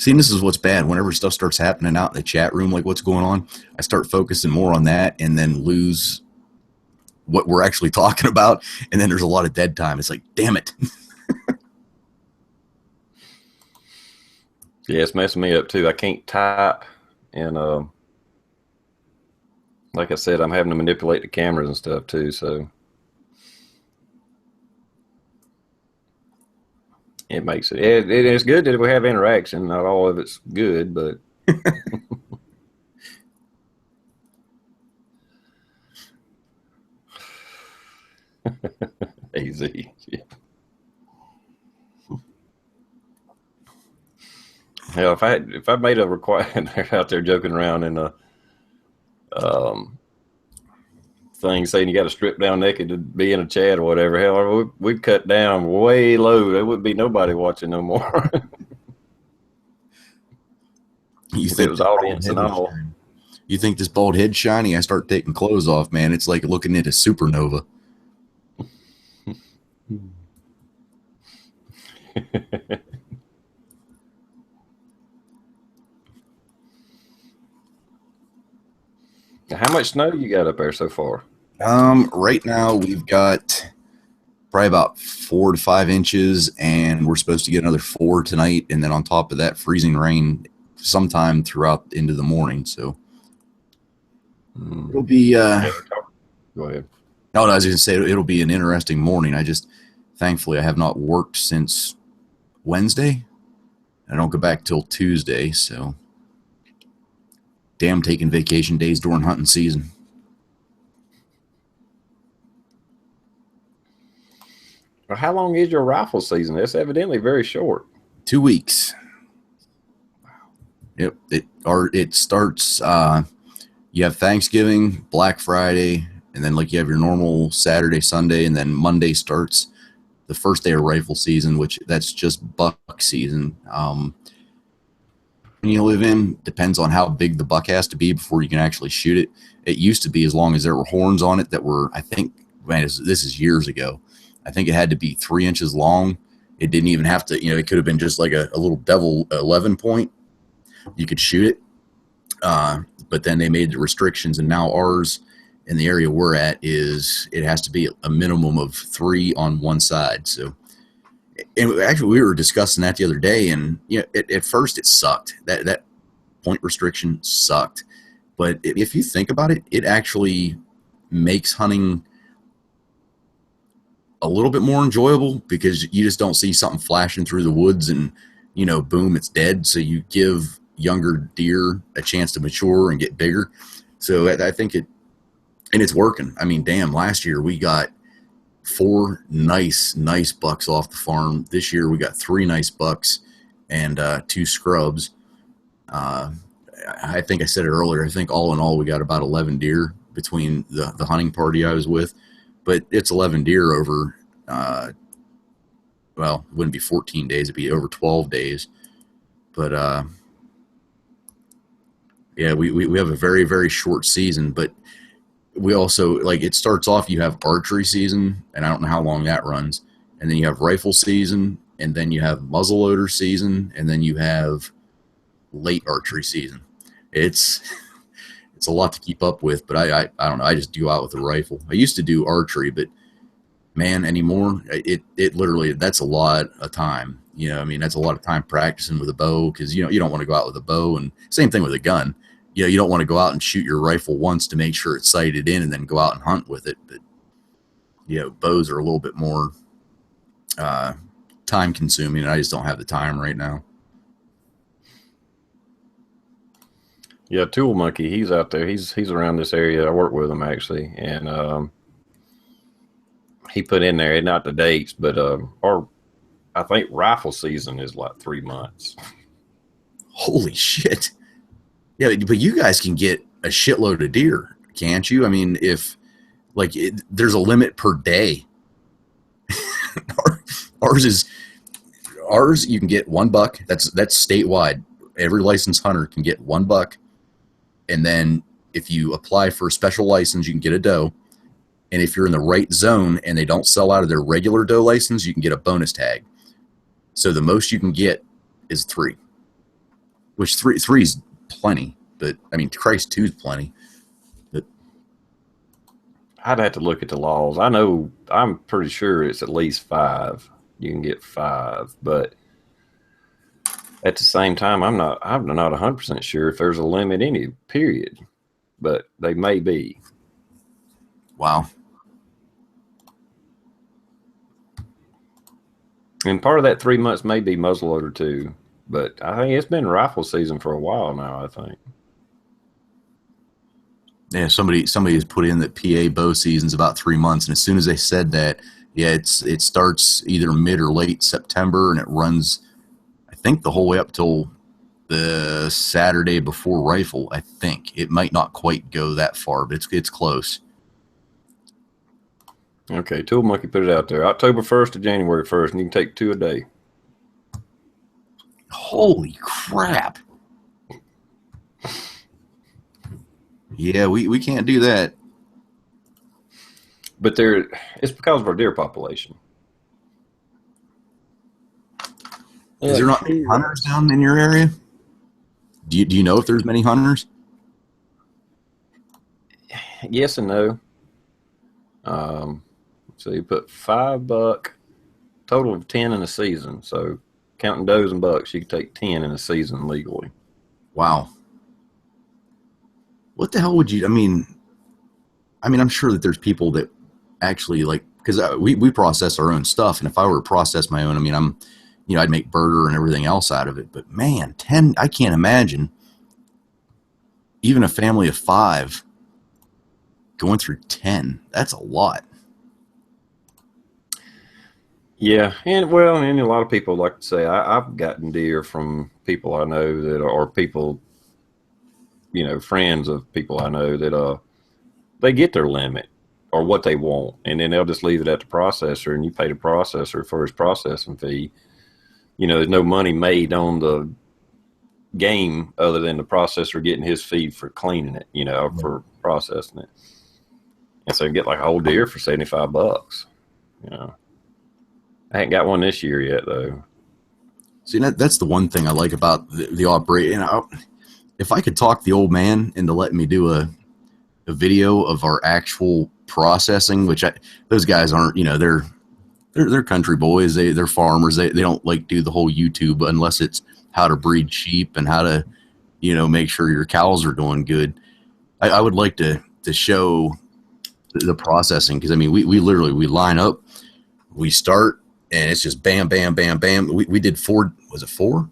See, this is what's bad. Whenever stuff starts happening out in the chat room, like what's going on, I start focusing more on that and then lose what we're actually talking about. And then there's a lot of dead time. It's like, damn it. Yeah, it's messing me up too. I can't type, and like I said, I'm having to manipulate the cameras and stuff too. So it makes it's good that we have interaction. Not all of it's good, but easy. Yeah. Hell, if I made a requirement, they're out there joking around in a thing saying you got to strip down naked to be in a chat or whatever. Hell, we'd cut down way low. There wouldn't be nobody watching no more. You It was audience and all. You think this bald head shiny? I start taking clothes off, man. It's like looking at a supernova. How much snow you got up there so far? Right now we've got probably about 4 to 5 inches, and we're supposed to get another 4 tonight, and then on top of that, freezing rain sometime throughout into the morning. So it'll be. Go ahead. No, I was going to say it'll be an interesting morning. Thankfully, I have not worked since Wednesday. I don't go back till Tuesday, so damn, taking vacation days during hunting season. Well, how long is your rifle season? It's evidently very short. 2 weeks. Yep. It starts. You have Thanksgiving, Black Friday, and then like you have your normal Saturday, Sunday, and then Monday starts the first day of rifle season, which that's just buck season. You live in depends on how big the buck has to be before you can actually shoot it. It used to be as long as there were horns on it that were, I think, man, this is years ago. I think it had to be 3 inches long. It didn't even have to, it could have been just like a little devil 11 point. You could shoot it. But then they made the restrictions, and now ours in the area we're at it has to be a minimum of 3 on one side. So, and actually we were discussing that the other day, and at first it sucked. That point restriction sucked. But if you think about it, it actually makes hunting a little bit more enjoyable, because you just don't see something flashing through the woods and, boom, it's dead. So you give younger deer a chance to mature and get bigger. So I think it's working. I mean, damn, last year we got 4 nice bucks off the farm. This year we got 3 nice bucks and 2 scrubs. I think I said it earlier. I think all in all we got about 11 deer between the hunting party I was with. But it's 11 deer over, well, it wouldn't be 14 days. It'd be over 12 days. But, yeah, we have a very, very short season. But we also, like, it starts off, you have archery season, and I don't know how long that runs. And then you have rifle season, and then you have muzzleloader season, and then you have late archery season. It's a lot to keep up with, but I don't know. I just do out with a rifle. I used to do archery, but man, anymore, it literally, that's a lot of time. That's a lot of time practicing with a bow, because, you don't want to go out with a bow, and same thing with a gun. You don't want to go out and shoot your rifle once to make sure it's sighted in and then go out and hunt with it. But, bows are a little bit more time consuming, and I just don't have the time right now. Yeah, Tool Monkey, he's out there. He's around this area. I work with him actually, and he put in there, not the dates, but I think rifle season is like 3 months. Holy shit! Yeah, but you guys can get a shitload of deer, can't you? I mean, if there's a limit per day. Ours you can get 1 buck. That's statewide. Every licensed hunter can get 1 buck. And then if you apply for a special license, you can get a doe. And if you're in the right zone and they don't sell out of their regular doe license, you can get a bonus tag. So the most you can get is 3. which three's plenty, but I mean, Christ, two's plenty. But I'd have to look at the laws. I'm pretty sure it's at least 5. You can get 5, but at the same time, I'm not 100% sure if there's a limit any period, but they may be. wow. And part of that 3 months may be muzzleloader too, but I think it's been rifle season for a while now, I think. Yeah, somebody has put in that PA bow season's about 3 months, and as soon as they said that, yeah, it starts either mid or late September, and it runs, I think, the whole way up till the Saturday before rifle. I think it might not quite go that far, but it's close. Okay, Tool Monkey put it out there. October 1st to January 1st, and you can take 2 a day. Holy crap! Yeah, we can't do that. But it's because of our deer population. Is there not many hunters down in your area? Do you know if there's many hunters? Yes and no. So you put $5, total of 10 in a season. So counting does and bucks, you can take 10 in a season legally. Wow. What the hell would you? I mean, I'm sure that there's people that actually like, because we process our own stuff, and if I were to process my own, I mean, I'd make burger and everything else out of it. But man, 10, I can't imagine even a family of 5 going through 10. That's a lot. Yeah, and a lot of people like to say I've gotten deer from people I know that are people, friends of people I know that they get their limit or what they want, and then they'll just leave it at the processor, and you pay the processor for his processing fee. There's no money made on the game other than the processor getting his fee for cleaning it, for processing it. And so you get like a whole deer for $75. I ain't got one this year yet, though. See, that's the one thing I like about the operation. If I could talk the old man into letting me do a video of our actual processing, which those guys aren't, they're country boys. They're farmers. They don't like do the whole YouTube unless it's how to breed sheep and how to, make sure your cows are doing good. I would like to show the processing, because I mean, we literally line up, we start. And it's just bam, bam, bam, bam. We did 4. Was it 4?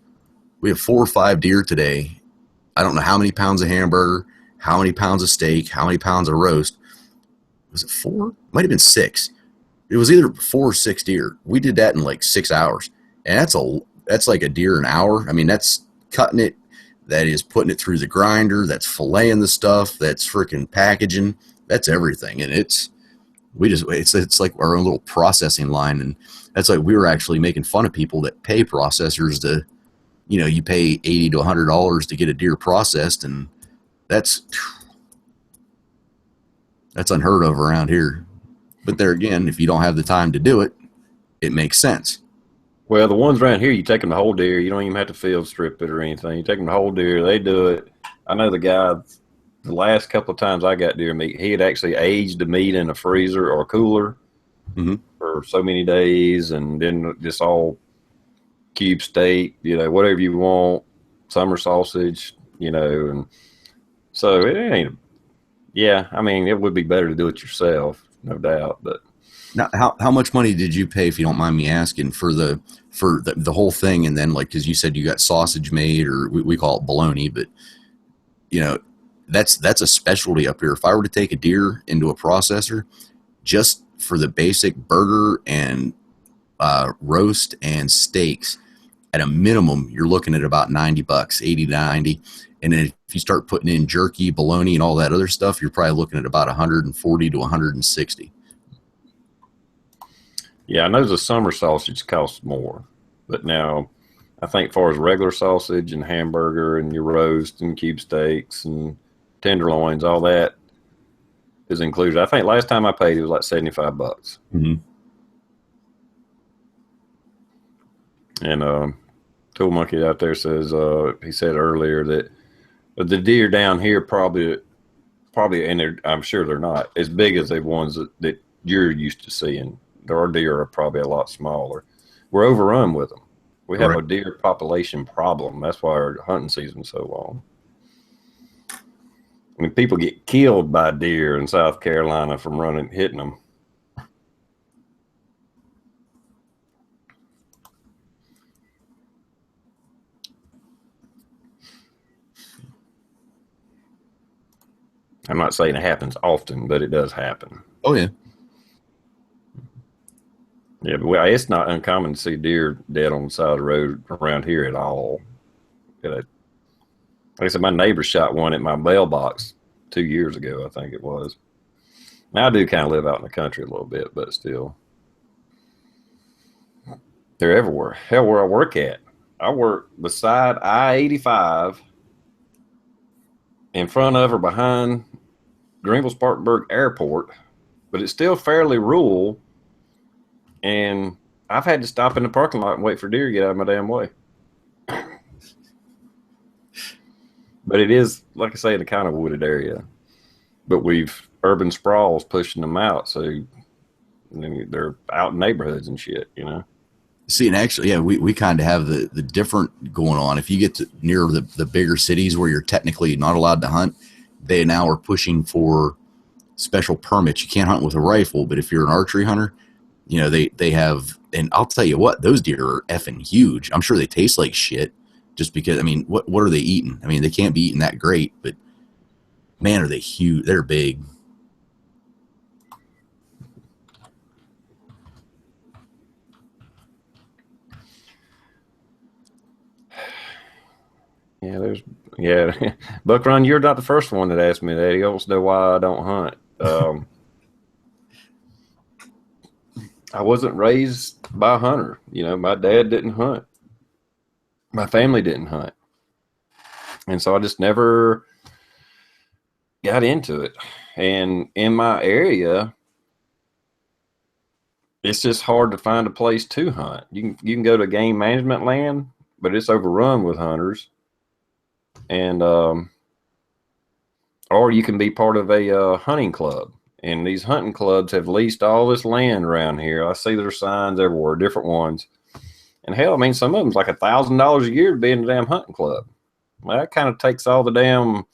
We have 4 or 5 deer today. I don't know how many pounds of hamburger, how many pounds of steak, how many pounds of roast. Was it 4? Might have been 6. It was either 4 or 6 deer. We did that in like 6 hours. And that's like a deer an hour. I mean, that's cutting it. That is putting it through the grinder. That's filleting the stuff. That's freaking packaging. That's everything. And it's like our own little processing line. And that's like we were actually making fun of people that pay processors to, you pay $80 to $100 to get a deer processed, and that's unheard of around here. But there again, if you don't have the time to do it, it makes sense. Well, the ones around here, you take them the whole deer. You don't even have to field strip it or anything. You take them the whole deer. They do it. I know the guy, the last couple of times I got deer meat, he had actually aged the meat in a freezer or cooler for so many days, and then just all cube steak, whatever you want, summer sausage, and so it ain't. Yeah, I mean, it would be better to do it yourself, no doubt. But now, how much money did you pay, if you don't mind me asking, for the whole thing? And then, like, because you said you got sausage made, or we call it bologna, but that's a specialty up here. If I were to take a deer into a processor, just for the basic burger and roast and steaks, at a minimum, you're looking at about $90, 80 to 90. And then if you start putting in jerky, bologna, and all that other stuff, you're probably looking at about 140 to 160. Yeah, I know the summer sausage costs more, but now I think as far as regular sausage and hamburger and your roast and cube steaks and tenderloins, all that is included. I think last time I paid, it was like $75. Mm-hmm. And Tool Monkey out there says he said earlier that the deer down here probably, and I'm sure they're not as big as the ones that you're used to seeing. Our deer are probably a lot smaller. We're overrun with them. We have a deer population problem. That's why our hunting season's so long. I mean, people get killed by deer in South Carolina from hitting them. I'm not saying it happens often, but it does happen. Oh, yeah. Yeah, but it's not uncommon to see deer dead on the side of the road around here at all. Like I said, my neighbor shot one at my mailbox 2 years ago, I think it was. Now, I do kind of live out in the country a little bit, but still. They're everywhere. Hell, where I work at. I work beside I-85, in front of or behind Greenville-Spartanburg Airport, but it's still fairly rural, and I've had to stop in the parking lot and wait for deer to get out of my damn way. But it is, like I say, in a kind of wooded area. But urban sprawls pushing them out, so they're out in neighborhoods and shit, you know? See, and actually, yeah, we kind of have the different going on. If you get to near the bigger cities where you're technically not allowed to hunt, they now are pushing for special permits. You can't hunt with a rifle, but if you're an archery hunter, you know, they have, and I'll tell you what, those deer are effing huge. I'm sure they taste like shit just because, I mean, what are they eating? I mean, they can't be eating that great, but man, are they huge. They're big. Yeah, Buck Run, you're not the first one that asked me that. He wants to know why I don't hunt. I wasn't raised by a hunter. You know, my dad didn't hunt. My family didn't hunt. And so I just never got into it. And in my area, it's just hard to find a place to hunt. You can go to game management land, but it's overrun with hunters. And or you can be part of a hunting club. And these hunting clubs have leased all this land around here. I see their signs everywhere, different ones. And hell, I mean, some of them's like $1,000 a year to be in the damn hunting club. Well, that kind of takes all the damn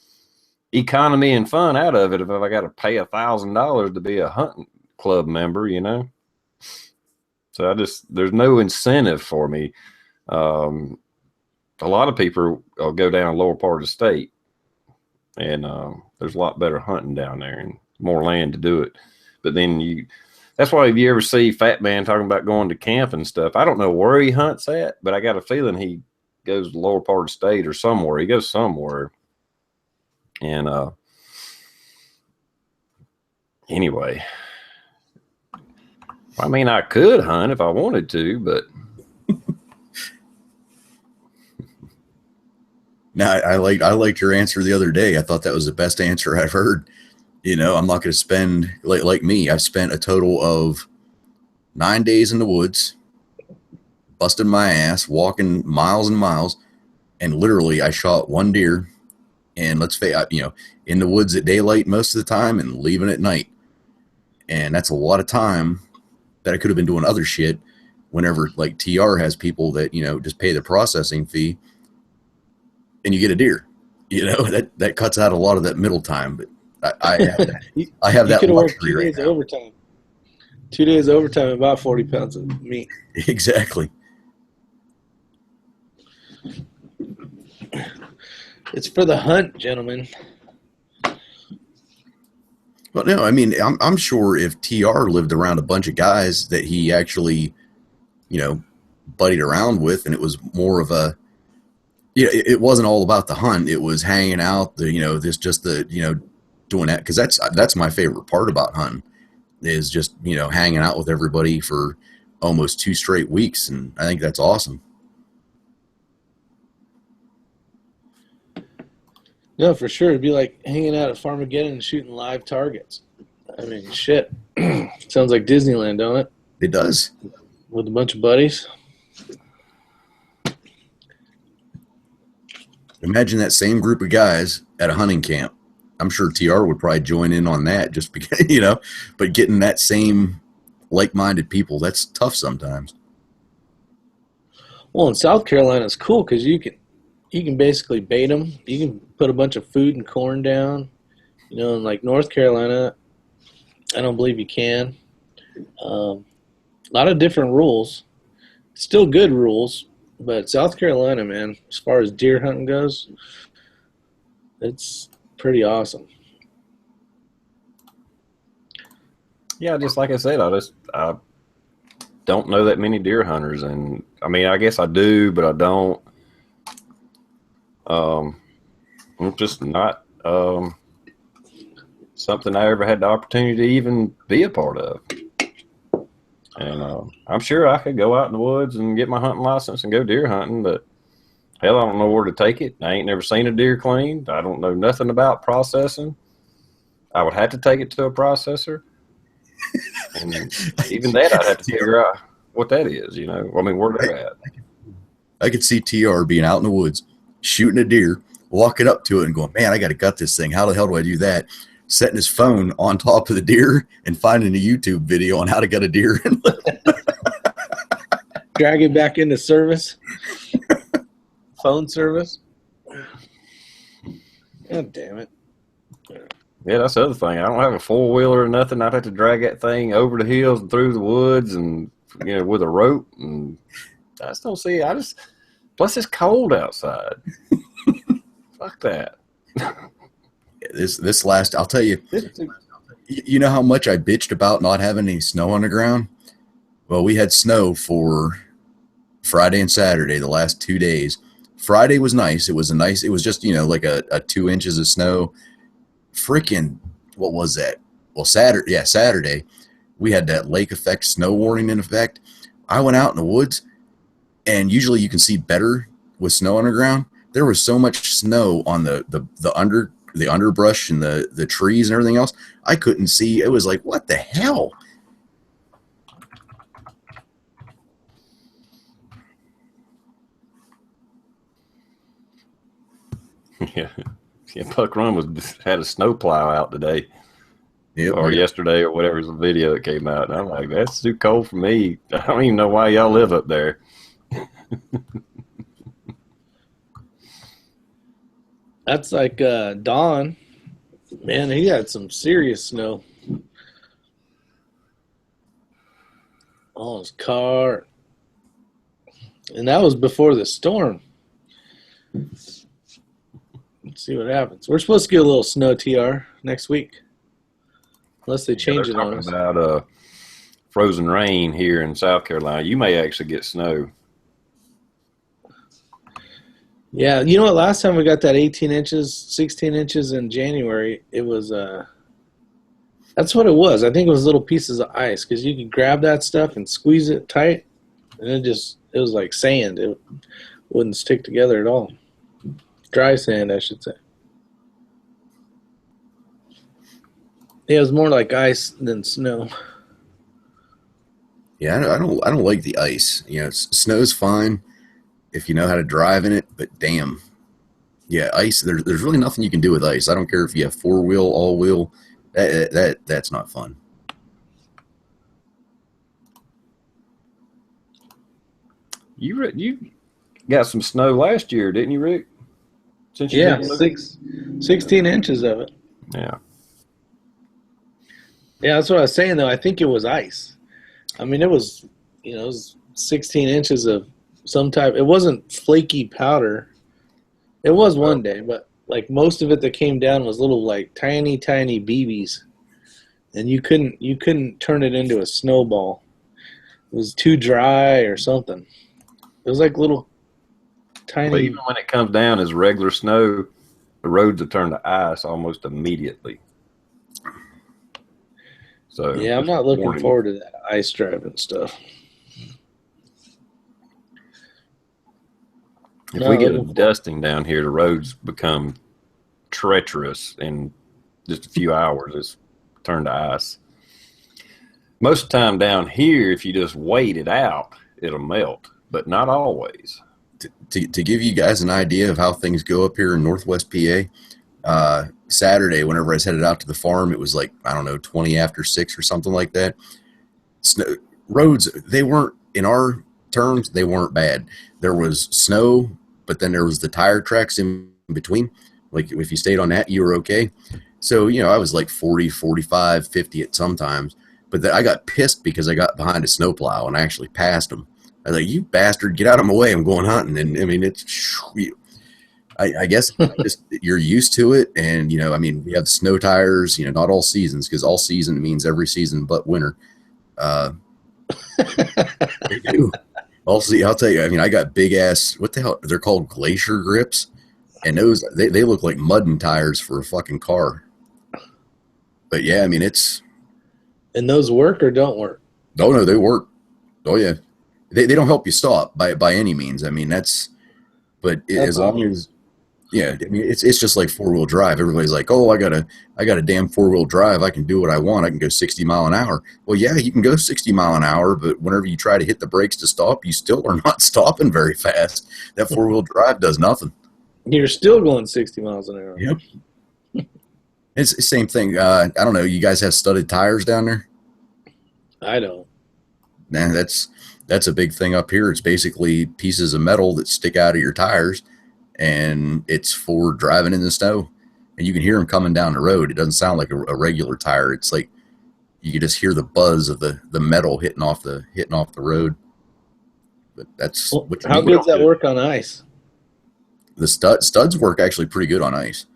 economy and fun out of it if I got to pay $1,000 to be a hunting club member, you know? So there's no incentive for me. A lot of people will go down lower part of the state, and there's a lot better hunting down there and more land to do it. But then that's why if you ever see Fat Man talking about going to camp and stuff, I don't know where he hunts at, but I got a feeling he goes to the lower part of the state or somewhere. He goes somewhere. And anyway, I mean, I could hunt if I wanted to, but No, I liked your answer the other day. I thought that was the best answer I've heard. You know, I'm not going to spend like me. I've spent a total of 9 days in the woods, busting my ass, walking miles and miles, and literally I shot one deer. And let's say, you know, in the woods at daylight most of the time and leaving at night. And that's a lot of time that I could have been doing other shit whenever, like, TR has people that, you know, just pay the processing fee and you get a deer. You know, that cuts out a lot of that middle time. But I have that luxury right now. Overtime. 2 days overtime, about 40 pounds of meat. Exactly. It's for the hunt, gentlemen. Well, no, I mean, I'm sure if TR lived around a bunch of guys that he actually, you know, buddied around with, and it was more of a, you know, it wasn't all about the hunt. It was hanging out, you know, doing that. Because that's my favorite part about hunting is just, you know, hanging out with everybody for almost 2 straight weeks. And I think that's awesome. No, for sure. It'd be like hanging out at Farmageddon and shooting live targets. I mean, shit. Sounds like Disneyland, don't it? It does. With a bunch of buddies. Imagine that same group of guys at a hunting camp. I'm sure TR would probably join in on that just because, but getting that same like-minded people, that's tough sometimes. Well, in South Carolina, it's cool because you can basically bait them. You can put a bunch of food and corn down. In like North Carolina, I don't believe you can. A lot of different rules. Still good rules, but South Carolina, man, as far as deer hunting goes, it's pretty awesome. Yeah, just like I said, I don't know that many deer hunters, and I mean, I guess I do, but I don't. It's just not something I ever had the opportunity to even be a part of. And I'm sure I could go out in the woods and get my hunting license and go deer hunting, but hell, I don't know where to take it. I ain't never seen a deer cleaned. I don't know nothing about processing. I would have to take it to a processor. And even that, I'd have to figure out what that is, I mean, where they're at. I could see TR being out in the woods, shooting a deer, walking up to it and going, man, I got to gut this thing. How the hell do I do that? Setting his phone on top of the deer and finding a YouTube video on how to gut a deer. Drag it back into service. Phone service. God damn it. Yeah, that's the other thing. I don't have a four-wheeler or nothing. I'd have to drag that thing over the hills and through the woods and, with a rope. And I just don't see it. Plus it's cold outside. Fuck that. This last, I'll tell you, you know how much I bitched about not having any snow on the ground? Well, we had snow for Friday and Saturday, the last 2 days. Friday was nice. It was just, like a 2 inches of snow. Freaking, what was that? Well, Saturday, we had that lake effect snow warning in effect. I went out in the woods, and usually you can see better with snow on the ground. There was so much snow on the underbrush and the trees and everything else. I couldn't see. It was like, what the hell? Yeah. Buck Run had a snowplow out today. Yep, or yesterday or whatever was the video that came out. And I'm like, that's too cold for me. I don't even know why y'all live up there. That's like Don. Man, he had some serious snow on his car. And that was before the storm. Let's see what happens. We're supposed to get a little snow, TR, next week. Unless they change it on us. About frozen rain here in South Carolina. You may actually get snow. Yeah, you know what? Last time we got that 18 inches, 16 inches in January, it was that's what it was. I think it was little pieces of ice because you could grab that stuff and squeeze it tight, and it was like sand. It wouldn't stick together at all. Dry sand, I should say. Yeah, it was more like ice than snow. Yeah, I don't like the ice. You know, snow's fine if you know how to drive in it, but damn, yeah, ice. There's really nothing you can do with ice. I don't care if you have 4-wheel, all-wheel. That's not fun. You got some snow last year, didn't you, Rick? Since you 16 inches of it. Yeah. Yeah, that's what I was saying, though. I think it was ice. I mean, it was 16 inches of some type. It wasn't flaky powder. It was one day, but like most of it that came down was little like tiny BBs, and you couldn't turn it into a snowball. It was too dry or something. It was like little tiny. But even when it comes down as regular snow, the roads will turn to ice almost immediately. So yeah, I'm not looking forward to that ice driving stuff. If we get a dusting down here, the roads become treacherous in just a few hours. It's turned to ice. Most of the time down here, if you just wait it out, it'll melt, but not always. to give you guys an idea of how things go up here in Northwest PA, Saturday, whenever I was headed out to the farm, it was like, I don't know, 20 after 6 or something like that. Snow, roads, they weren't, in our terms, they weren't bad. There was snow, but then there was the tire tracks in between. Like if you stayed on that, you were okay. So, I was like 40, 45, 50 at sometimes. But then I got pissed because I got behind a snowplow and I actually passed him. I was like, you bastard, get out of my way. I'm going hunting. And I mean, I guess just you're used to it. And, we have the snow tires, not all seasons, because all season means every season but winter. They do. Also, I'll tell you, I got big ass, what the hell? They're called glacier grips. And those, they look like mudding tires for a fucking car. But yeah, it's. And those work or don't work? Oh, no, they work. Oh, yeah. They don't help you stop by any means. That's as long as, yeah, it's just like 4-wheel drive. Everybody's like, oh, I got a damn 4-wheel drive. I can do what I want. I can go 60 mile an hour. Well, yeah, you can go 60 mile an hour, but whenever you try to hit the brakes to stop, you still are not stopping very fast. That 4-wheel drive does nothing. You're still going 60 miles an hour. Yep. It's the same thing. I don't know. You guys have studded tires down there? I don't. Nah, that's a big thing up here. It's basically pieces of metal that stick out of your tires, and it's for driving in the snow. And you can hear them coming down the road. It doesn't sound like a regular tire. It's like you can just hear the buzz of the metal hitting off the road. But that's how good does that work on ice? The studs work actually pretty good on ice.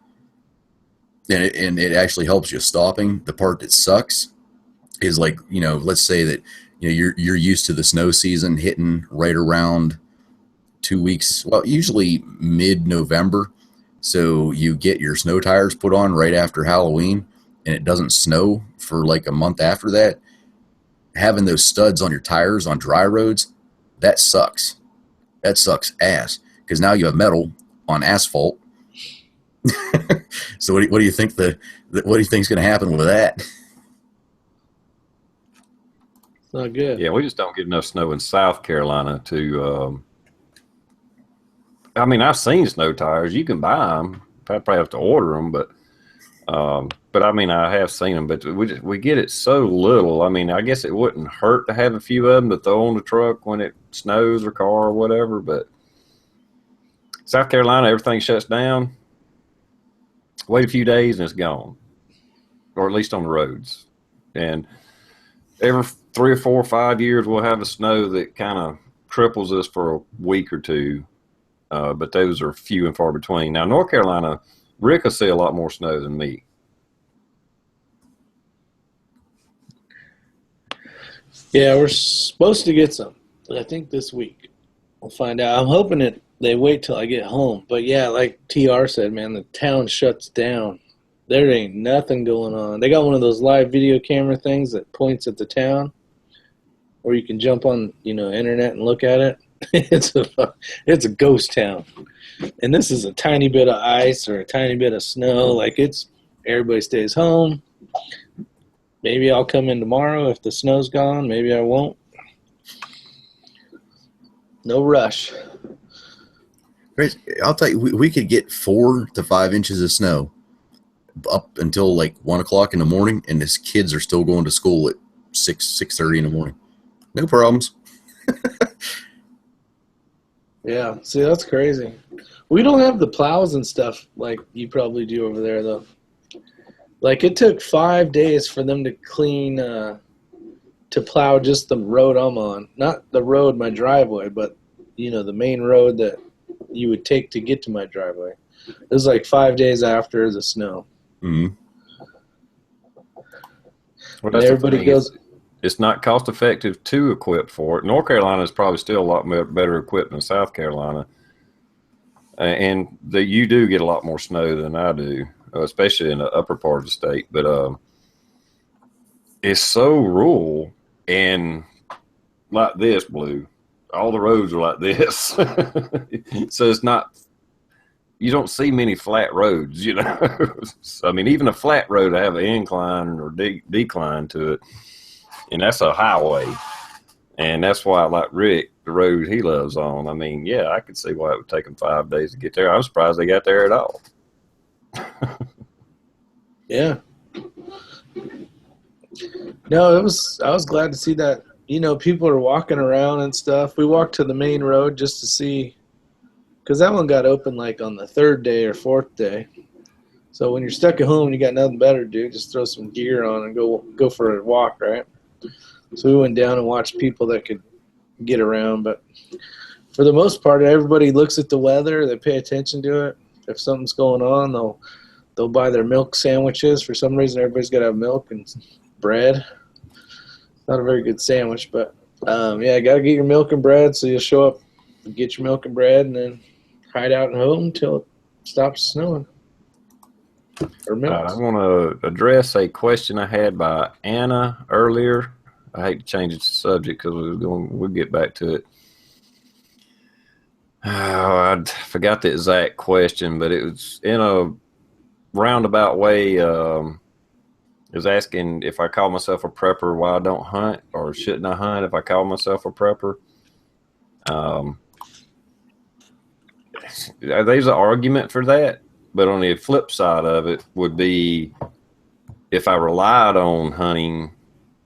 And it actually helps you stopping. The part that sucks is like, let's say that you're used to the snow season hitting right around 2 weeks, well, usually mid-November. So you get your snow tires put on right after Halloween, and it doesn't snow for like a month after that. Having those studs on your tires on dry roads, that sucks. That sucks ass, because now you have metal on asphalt. So what do you think what do you think is going to happen with that? It's not good. Yeah, we just don't get enough snow in South Carolina to. I've seen snow tires. You can buy them. I probably have to order them, but I have seen them. But we get it so little. I guess it wouldn't hurt to have a few of them to throw on the truck when it snows or car or whatever. But South Carolina, everything shuts down. Wait a few days and it's gone, or at least on the roads. And every 3 or 4 or 5 years, we'll have a snow that kind of cripples us for a week or two. But those are few and far between. Now, North Carolina, Rick will see a lot more snow than me. Yeah, we're supposed to get some, I think this week. We'll find out. I'm hoping they wait till I get home. But yeah, like TR said, man, the town shuts down. There ain't nothing going on. They got one of those live video camera things that points at the town, or you can jump on, internet and look at it. It's a ghost town. And this is a tiny bit of ice or a tiny bit of snow. Like everybody stays home. Maybe I'll come in tomorrow if the snow's gone. Maybe I won't. No rush. I'll tell you, we could get 4 to 5 inches of snow up until like 1 o'clock in the morning, and his kids are still going to school at 6:30 in the morning. No problems. Yeah, see, that's crazy. We don't have the plows and stuff like you probably do over there, though. Like, it took 5 days for them to clean, to plow just the road I'm on. Not the road, my driveway, but, the main road that you would take to get to my driveway. It was like 5 days after the snow. Mm-hmm. Well, that's everybody goes. It's not cost effective to equip for it. North Carolina is probably still a lot better equipped than South Carolina, and you do get a lot more snow than I do, especially in the upper part of the state. But it's so rural and like this, Blue. All the roads are like this, so it's not. You don't see many flat roads, So, even a flat road I have an incline or decline to it. And that's a highway. And that's why, like Rick, the road he lives on. I mean, yeah, I could see why it would take them 5 days to get there. I'm surprised they got there at all. Yeah. No, I was glad to see that. You know, people are walking around and stuff. We walked to the main road just to see, because that one got open like on the 3rd day or 4th day. So when you're stuck at home and you got nothing better to do, just throw some gear on and go for a walk, right? So we went down and watched people that could get around. But for the most part, everybody looks at the weather. They pay attention to it. If something's going on, they'll buy their milk sandwiches. For some reason, everybody's got to have milk and bread. Not a very good sandwich, but yeah, got to get your milk and bread. So you'll show up, get your milk and bread, and then hide out at home until it stops snowing. Or I want to address a question I had by Anna earlier. I hate to change the subject because we'll get back to it. Oh, I forgot the exact question, but it was in a roundabout way. It was asking if I call myself a prepper, why I don't hunt, or shouldn't I hunt if I call myself a prepper. There's an argument for that, but on the flip side of it would be if I relied on hunting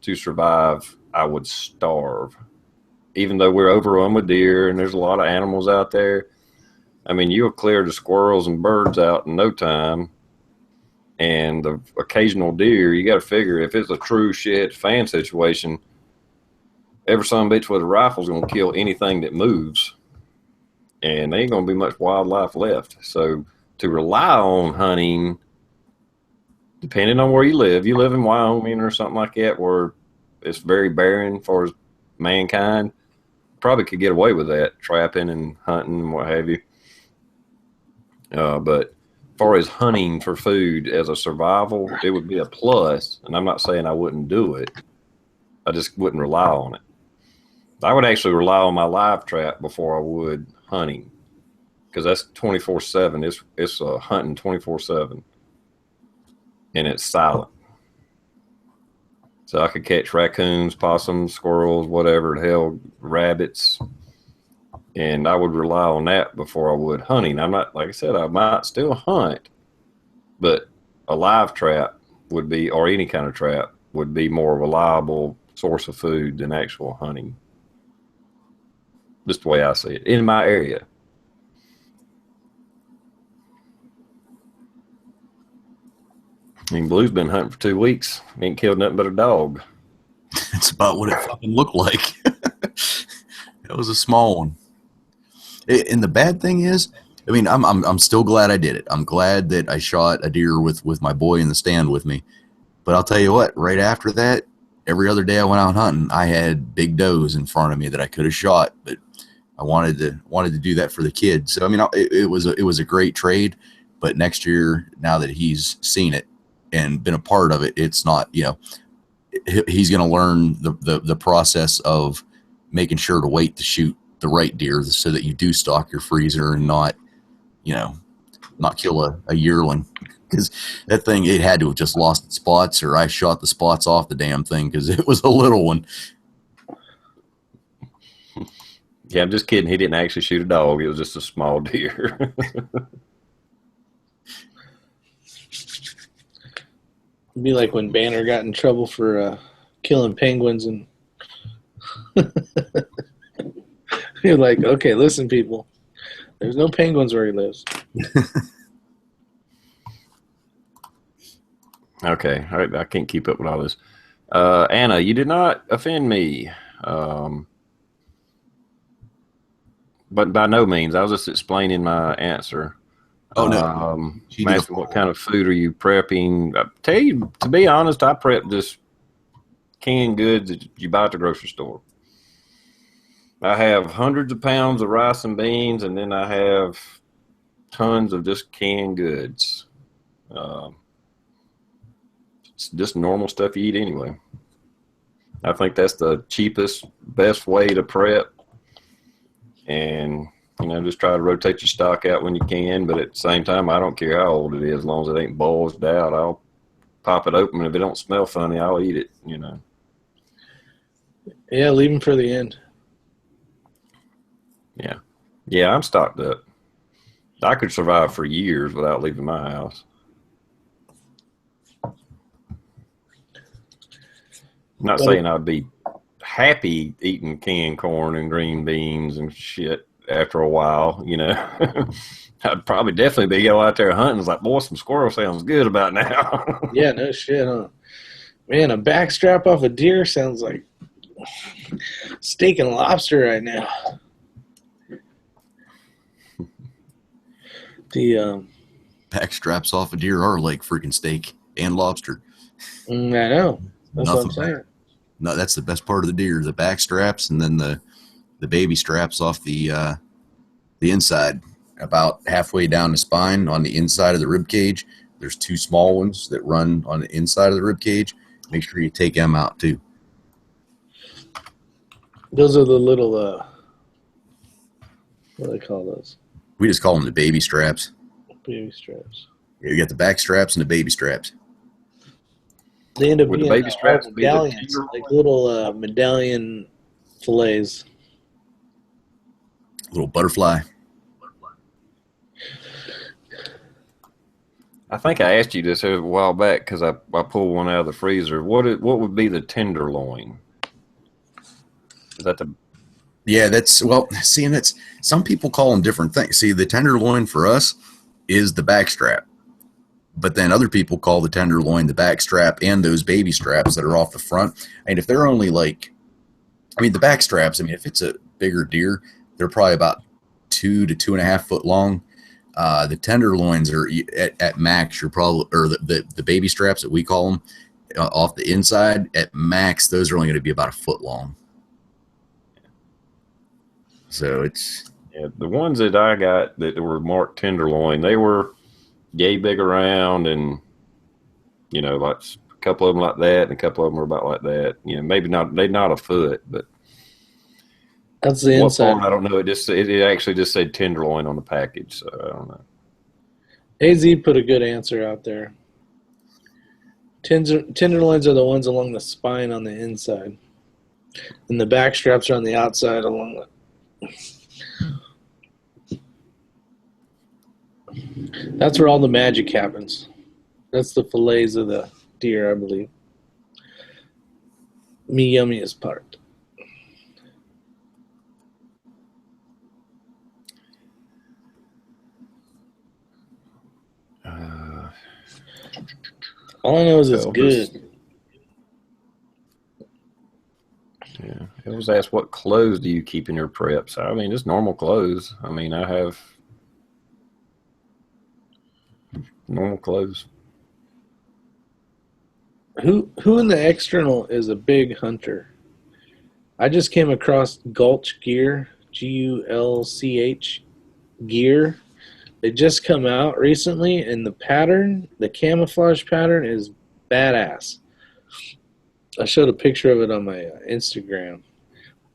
to survive, I would starve. Even though we're overrun with deer and there's a lot of animals out there, I mean, you'll clear the squirrels and birds out in no time. And the occasional deer, you got to figure if it's a true shit fan situation, every son of a bitch with a rifle is going to kill anything that moves. And there ain't going to be much wildlife left. So to rely on hunting, depending on where you live in Wyoming or something like that, where it's very barren for mankind, probably could get away with that, trapping and hunting and what have you. But as far as hunting for food as a survival, it would be a plus. And I'm not saying I wouldn't do it. I just wouldn't rely on it. I would actually rely on my live trap before I would hunting, because that's 24/7. It's hunting 24/7, and it's silent. So I could catch raccoons, possums, squirrels, whatever the hell, rabbits, and I would rely on that before I would hunting. I'm not, like I said, I might still hunt, but a live trap would be, or any kind of trap, would be more reliable source of food than actual hunting. Just the way I see it in my area. I mean, Blue's been hunting for 2 weeks. Ain't killed nothing but a dog. It's about what it fucking looked like. That was a small one. And the bad thing is, I mean, I'm still glad I did it. I'm glad that I shot a deer with my boy in the stand with me. But I'll tell you what, right after that, every other day I went out hunting, I had big does in front of me that I could have shot, but I wanted to do that for the kids. So I mean, it was a great trade. But next year, now that he's seen it and been a part of it, it's not, you know, he's going to learn the process of making sure to wait to shoot the right deer so that you do stock your freezer and not, you know, not kill a yearling, because that thing, it had to have just lost its spots, or I shot the spots off the damn thing because it was a little one. Yeah, I'm just kidding. He didn't actually shoot a dog. It was just a small deer. It'd be like when Banner got in trouble for killing penguins, and you're like, okay, listen, people, there's no penguins where he lives. Okay, I can't keep up with all this. Anna, you did not offend me, but by no means. I was just explaining my answer. Oh, no. I'm asking what kind of food are you prepping? I tell you, to be honest, I prep just canned goods that you buy at the grocery store. I have hundreds of pounds of rice and beans, and then I have tons of just canned goods. It's just normal stuff you eat anyway. I think that's the cheapest, best way to prep. And, you know, just try to rotate your stock out when you can. But at the same time, I don't care how old it is. As long as it ain't bulged out, I'll pop it open. If it don't smell funny, I'll eat it, you know. Yeah, leave them for the end. Yeah. Yeah, I'm stocked up. I could survive for years without leaving my house. I'm not saying I'd be happy eating canned corn and green beans and shit after a while, you know. I'd probably definitely be go out there hunting. It's like, boy, some squirrel sounds good about now. Yeah, no shit, huh? Man, a backstrap off a deer sounds like steak and lobster right now. The Back straps off a deer are like freaking steak and lobster. I know. That's Nothing what I'm saying. No, that's the best part of the deer, the back straps, and then the baby straps off the inside. About halfway down the spine on the inside of the rib cage, there's two small ones that run on the inside of the rib cage. Make sure you take them out too. Those are the little what do they call those? We just call them the baby straps. Baby straps. You got the back straps and the baby straps. They end up Would the being baby straps be the medallions, like little medallion fillets. Little butterfly. I think I asked you this a while back because I pulled one out of the freezer. What would be the tenderloin? Is that the? Yeah, that's and that's some people call them different things. See, the tenderloin for us is the back strap, but then other people call the tenderloin the back strap and those baby straps that are off the front. And if they're only the back straps, if it's a bigger deer, they're probably about 2 to 2.5 foot long. The tenderloins are at max. You're probably, or the baby straps that we call them off the inside at max. Those are only going to be about a foot long. So it's the ones that I got that were marked tenderloin. They were yay big around, and like a couple of them like that, and a couple of them were about like that. Maybe not. They're not a foot, but that's the inside. Part, I don't know. It actually just said tenderloin on the package, so I don't know. AZ put a good answer out there. Tenderloins are the ones along the spine on the inside, and the back straps are on the outside along the. That's where all the magic happens. That's the fillets of the deer, I believe. Me yummiest part. All I know is it's good. Yeah, it was asked, what clothes do you keep in your preps? Just normal clothes. I have normal clothes. Who in the external is a big hunter? I just came across Gulch Gear, Gulch gear. They just come out recently, and the pattern, the camouflage pattern, is badass. I showed a picture of it on my Instagram.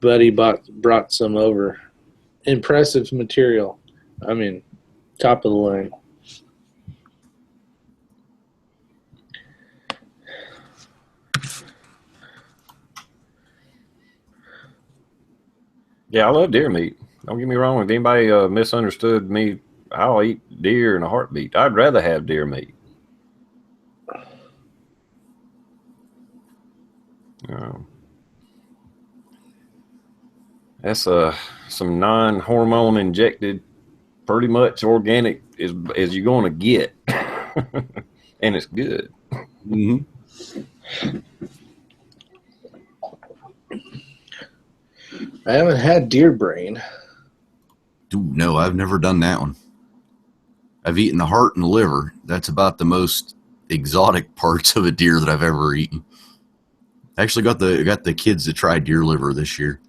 Buddy brought some over. Impressive material. Top of the line. Yeah, I love deer meat. Don't get me wrong. If anybody misunderstood me, I'll eat deer in a heartbeat. I'd rather have deer meat. That's some non-hormone injected, pretty much organic as you're going to get, and it's good. Mm-hmm. I haven't had deer brain. Dude, no, I've never done that one. I've eaten the heart and the liver. That's about the most exotic parts of a deer that I've ever eaten. I actually got the kids to try deer liver this year.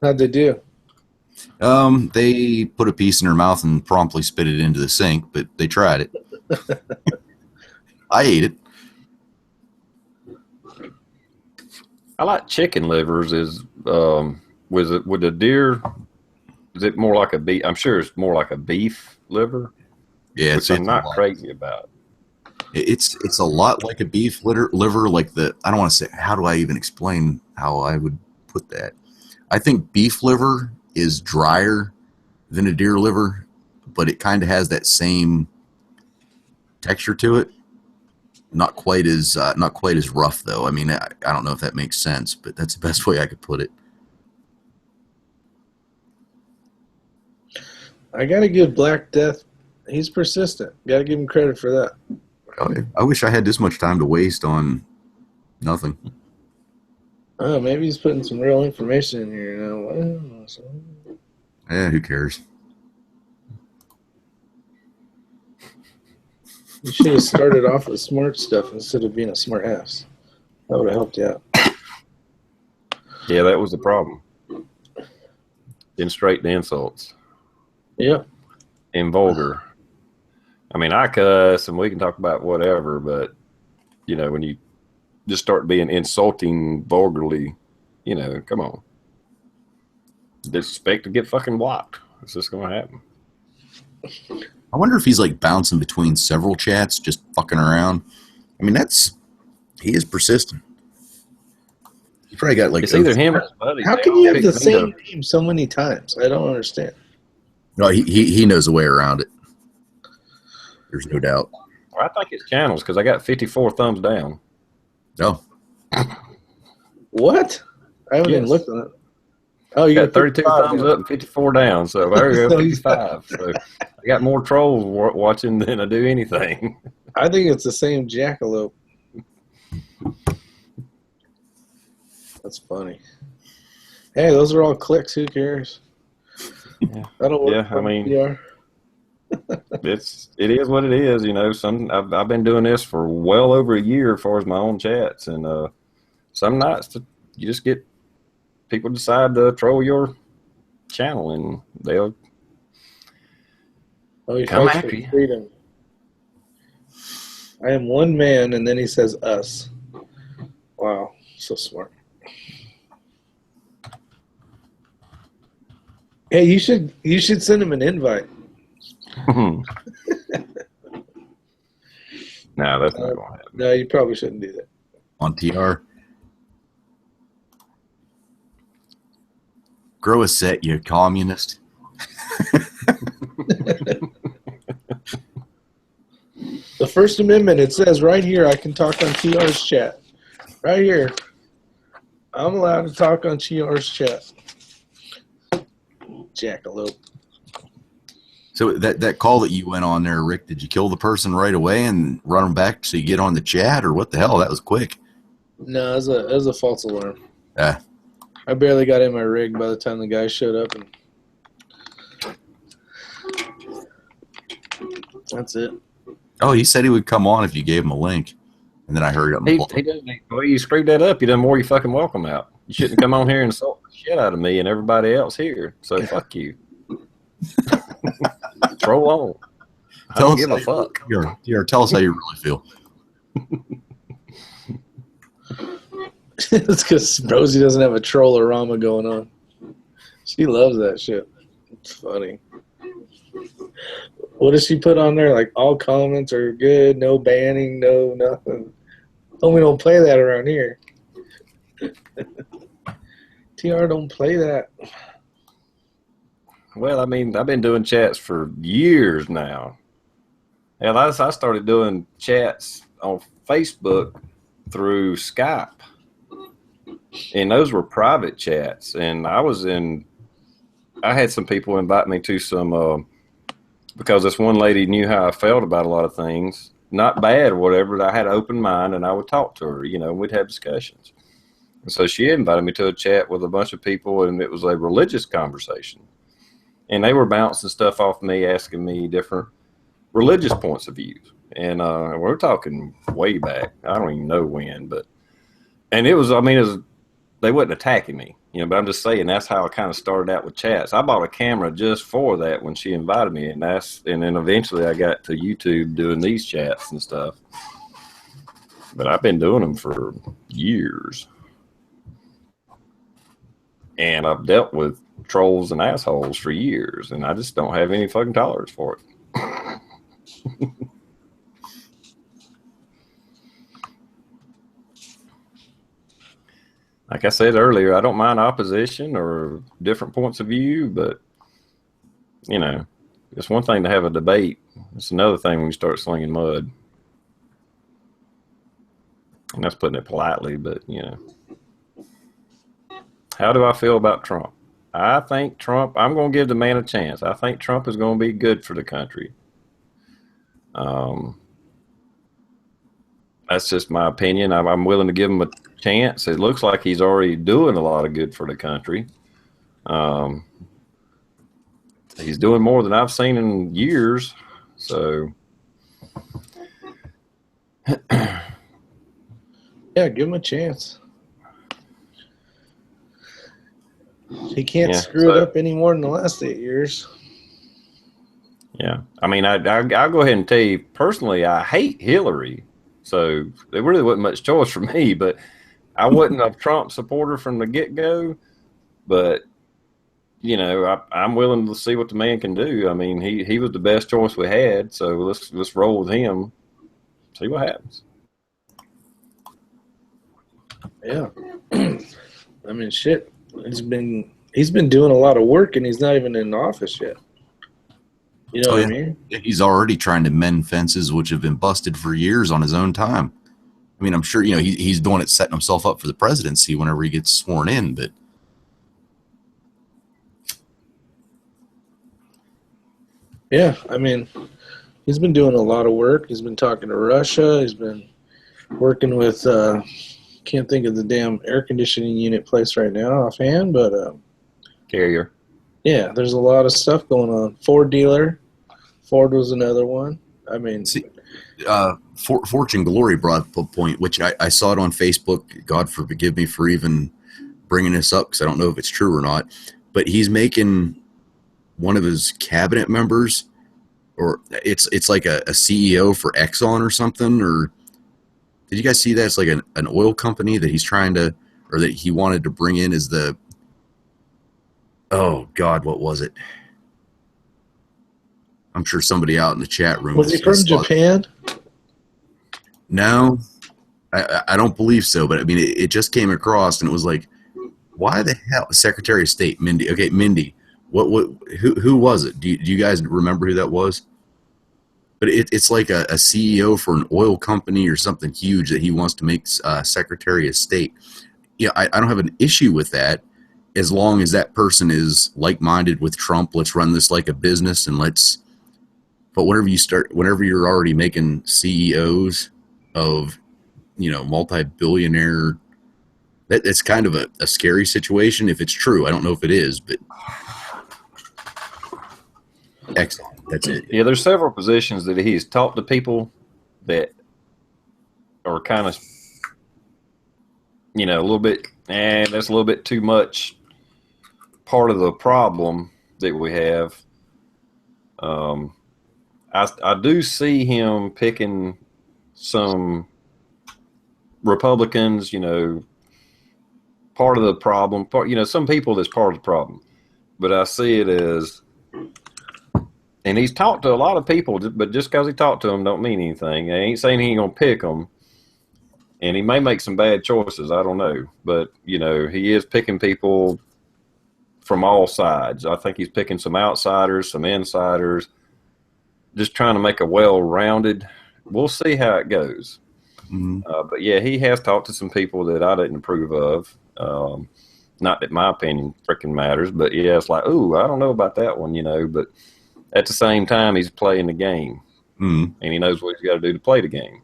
How'd they do? They put a piece in their mouth and promptly spit it into the sink, but they tried it. I ate it. I like chicken livers. With the deer, is it more like a beef? I'm sure it's more like a beef liver. Yeah, which I'm not crazy about. It's a lot like a beef liver, like I don't want to say, how do I even explain how I would put that? I think beef liver is drier than a deer liver, but it kind of has that same texture to it. Not quite as rough though. I mean, I don't know if that makes sense, but that's the best way I could put it. I gotta give Black Death. He's persistent. Gotta give him credit for that. I wish I had this much time to waste on nothing. Oh, maybe he's putting some real information in here. Well, so. Yeah, who cares? You should have started off with smart stuff instead of being a smart ass. That would have helped you out. Yeah, that was the problem. Then straight to insults. Yeah. And vulgar. I mean, I cuss and we can talk about whatever, but, you know, when you just start being insulting vulgarly, you know, come on. Disrespect to get fucking blocked. It's just going to happen. I wonder if he's like bouncing between several chats, just fucking around. I mean, he is persistent. He probably got like. It's either him or his buddy. How can you have the same name so many times? I don't understand. No, he knows a way around it. There's no doubt. Well, I think it's channels because I got 54 thumbs down. No. What? I haven't even looked at it. Oh, you got 32 thumbs up and 54 down. So there we go, 55. So I got more trolls watching than I do anything. I think it's the same jackalope. That's funny. Hey, those are all clicks. Who cares? Yeah. That'll work. Yeah, I mean, it is what it is. You know, I've been doing this for well over a year as far as my own chats, and some nights you just get people decide to troll your channel, and they'll come after you. Freedom. I am one man, and then he says us. Wow, so smart. Hey, you should send him an invite. No, that's not going to happen. No, you probably shouldn't do that. On TR. Grow a set, you communist. The First Amendment, it says right here, I can talk on TR's chat. Right here. I'm allowed to talk on TR's chat. Jackalope. So that call that you went on there, Rick, did you kill the person right away and run them back so you get on the chat, or what the hell? That was quick. No, it was a false alarm. Yeah. I barely got in my rig by the time the guy showed up, and that's it. Oh, he said he would come on if you gave him a link, and then I hurried up. Well, you screwed that up. You done more you fucking welcome out. You shouldn't come on here and insult the shit out of me and everybody else here. So fuck you. Troll on. I don't give a fuck. Tell us how you really feel. It's because Rosie doesn't have a troll-orama going on. She loves that shit. It's funny. What does she put on there? Like, all comments are good, no banning, no nothing. Oh, we don't play that around here. TR don't play that. Well, I mean, I've been doing chats for years now. And I started doing chats on Facebook through Skype. And those were private chats. And I had some people invite me to some, because this one lady knew how I felt about a lot of things. Not bad or whatever, but I had an open mind and I would talk to her, you know, and we'd have discussions. And so she invited me to a chat with a bunch of people, and it was a religious conversation. And they were bouncing stuff off me, asking me different religious points of view. And we're talking way back. I don't even know when, and it was, they wasn't attacking me, you know, but I'm just saying that's how I kind of started out with chats. I bought a camera just for that when she invited me, and then eventually I got to YouTube doing these chats and stuff. But I've been doing them for years. And I've dealt with trolls and assholes for years, and I just don't have any fucking tolerance for it. like I said earlier, I don't mind opposition or different points of view, but you know, it's one thing to have a debate. It's another thing when you start slinging mud. And that's putting it politely, but you know. How do I feel about Trump? I think Trump, I'm going to give the man a chance. I think Trump is going to be good for the country. That's just my opinion. I'm willing to give him a chance. It looks like he's already doing a lot of good for the country. He's doing more than I've seen in years. So, yeah, give him a chance. He can't screw it up any more than the last 8 years. Yeah. I mean, I'll go ahead and tell you personally, I hate Hillary. So there really wasn't much choice for me, but I wasn't a Trump supporter from the get-go. But, you know, I'm willing to see what the man can do. I mean, he was the best choice we had. So let's roll with him, see what happens. Yeah. I mean, shit. He's been doing a lot of work, and he's not even in office yet. You know what I mean? He's already trying to mend fences which have been busted for years on his own time. I mean, I'm sure, you know, he's doing it, setting himself up for the presidency whenever he gets sworn in, but yeah, I mean, he's been doing a lot of work. He's been talking to Russia. He's been working with can't think of the damn air conditioning unit place right now offhand, but Carrier. Yeah, there's a lot of stuff going on. Ford dealer. Ford was another one. I mean, see, Fortune Glory brought up a point, which I saw it on Facebook. God forgive me for even bringing this up because I don't know if it's true or not. But he's making one of his cabinet members, or it's like a CEO for Exxon or something. Or did you guys see that? It's like an oil company that he's trying to, or that he wanted to bring in as the, oh God, what was it? I'm sure somebody out in the chat room. Was he from Japan? No, I don't believe so. But I mean, it just came across, and it was like, why the hell, Secretary of State Mindy? Okay, Mindy, who was it? Do you guys remember who that was? But it's like a CEO for an oil company or something huge that he wants to make Secretary of State. Yeah, I don't have an issue with that as long as that person is like-minded with Trump. Let's run this like a business, and let's. But whenever you're already making CEOs of, you know, multi-billionaire, that's kind of a scary situation if it's true. I don't know if it is, but excellent. That's it. Yeah, there's several positions that he's talked to people that are kind of, you know, a little bit, that's a little bit too much part of the problem that we have. I do see him picking some Republicans, you know, part of the problem, you know, some people that's part of the problem. But I see it as, and he's talked to a lot of people, but just because he talked to them don't mean anything. I ain't saying he ain't going to pick them. And he may make some bad choices. I don't know. But, you know, he is picking people from all sides. I think he's picking some outsiders, some insiders, just trying to make a well-rounded. We'll see how it goes. Mm-hmm. But, yeah, he has talked to some people that I didn't approve of. Not that my opinion freaking matters, but, yeah, it's like, ooh, I don't know about that one, you know. But at the same time, he's playing the game. Mm-hmm. And he knows what he's got to do to play the game.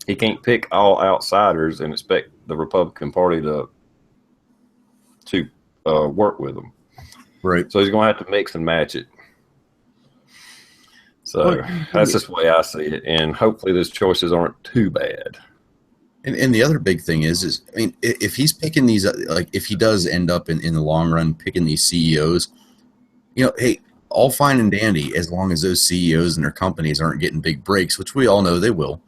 He can't pick all outsiders and expect the Republican Party to work with them. Right. So he's going to have to mix and match it. So that's just the way I see it. And hopefully those choices aren't too bad. And the other big thing is, I mean, if he's picking these, like if he does end up in the long run picking these CEOs, you know, hey, all fine and dandy as long as those CEOs and their companies aren't getting big breaks, which we all know they will.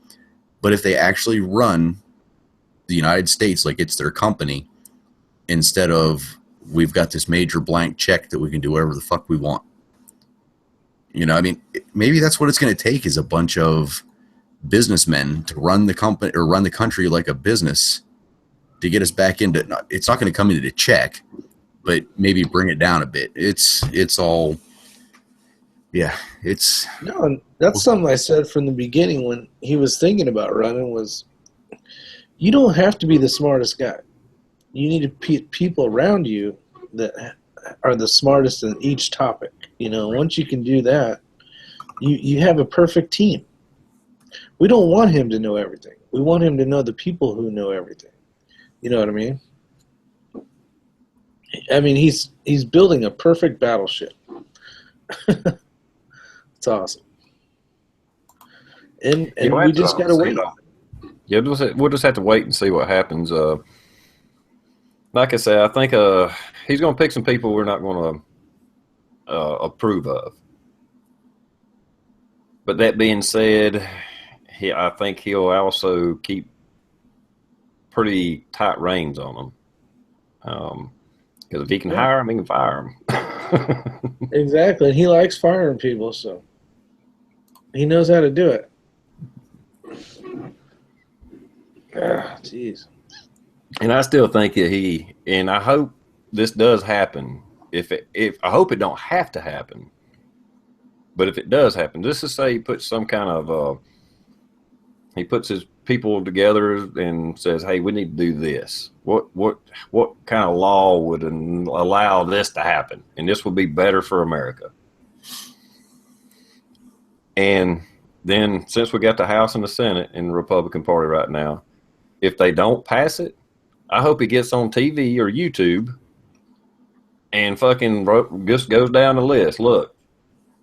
But if they actually run the United States like it's their company, instead of we've got this major blank check that we can do whatever the fuck we want. You know, I mean, maybe that's what it's going to take is a bunch of businessmen to run the company or run the country like a business to get us back into. It's not going to come into check, but maybe bring it down a bit. It's all. Yeah, it's No, and that's something I said from the beginning when he was thinking about running was, you don't have to be the smartest guy. You need to people around you that are the smartest in each topic. You know, once you can do that, you have a perfect team. We don't want him to know everything. We want him to know the people who know everything. You know what I mean? I mean, he's building a perfect battleship. It's awesome. And we just got to wait. Yeah, we'll just have to wait and see what happens. Like I said, I think he's going to pick some people we're not going to approve of. But that being said, I think he'll also keep pretty tight reins on them. Because if he can hire them, he can fire them. Exactly. And he likes firing people, so he knows how to do it. Jeez. And I still think that and I hope this does happen. If I hope it don't have to happen, but if it does happen, just to say he puts some kind of he puts his people together and says, "Hey, we need to do this. What kind of law would allow this to happen? And this would be better for America." And then, since we got the House and the Senate in the Republican Party right now, if they don't pass it, I hope he gets on TV or YouTube and fucking just goes down the list. Look,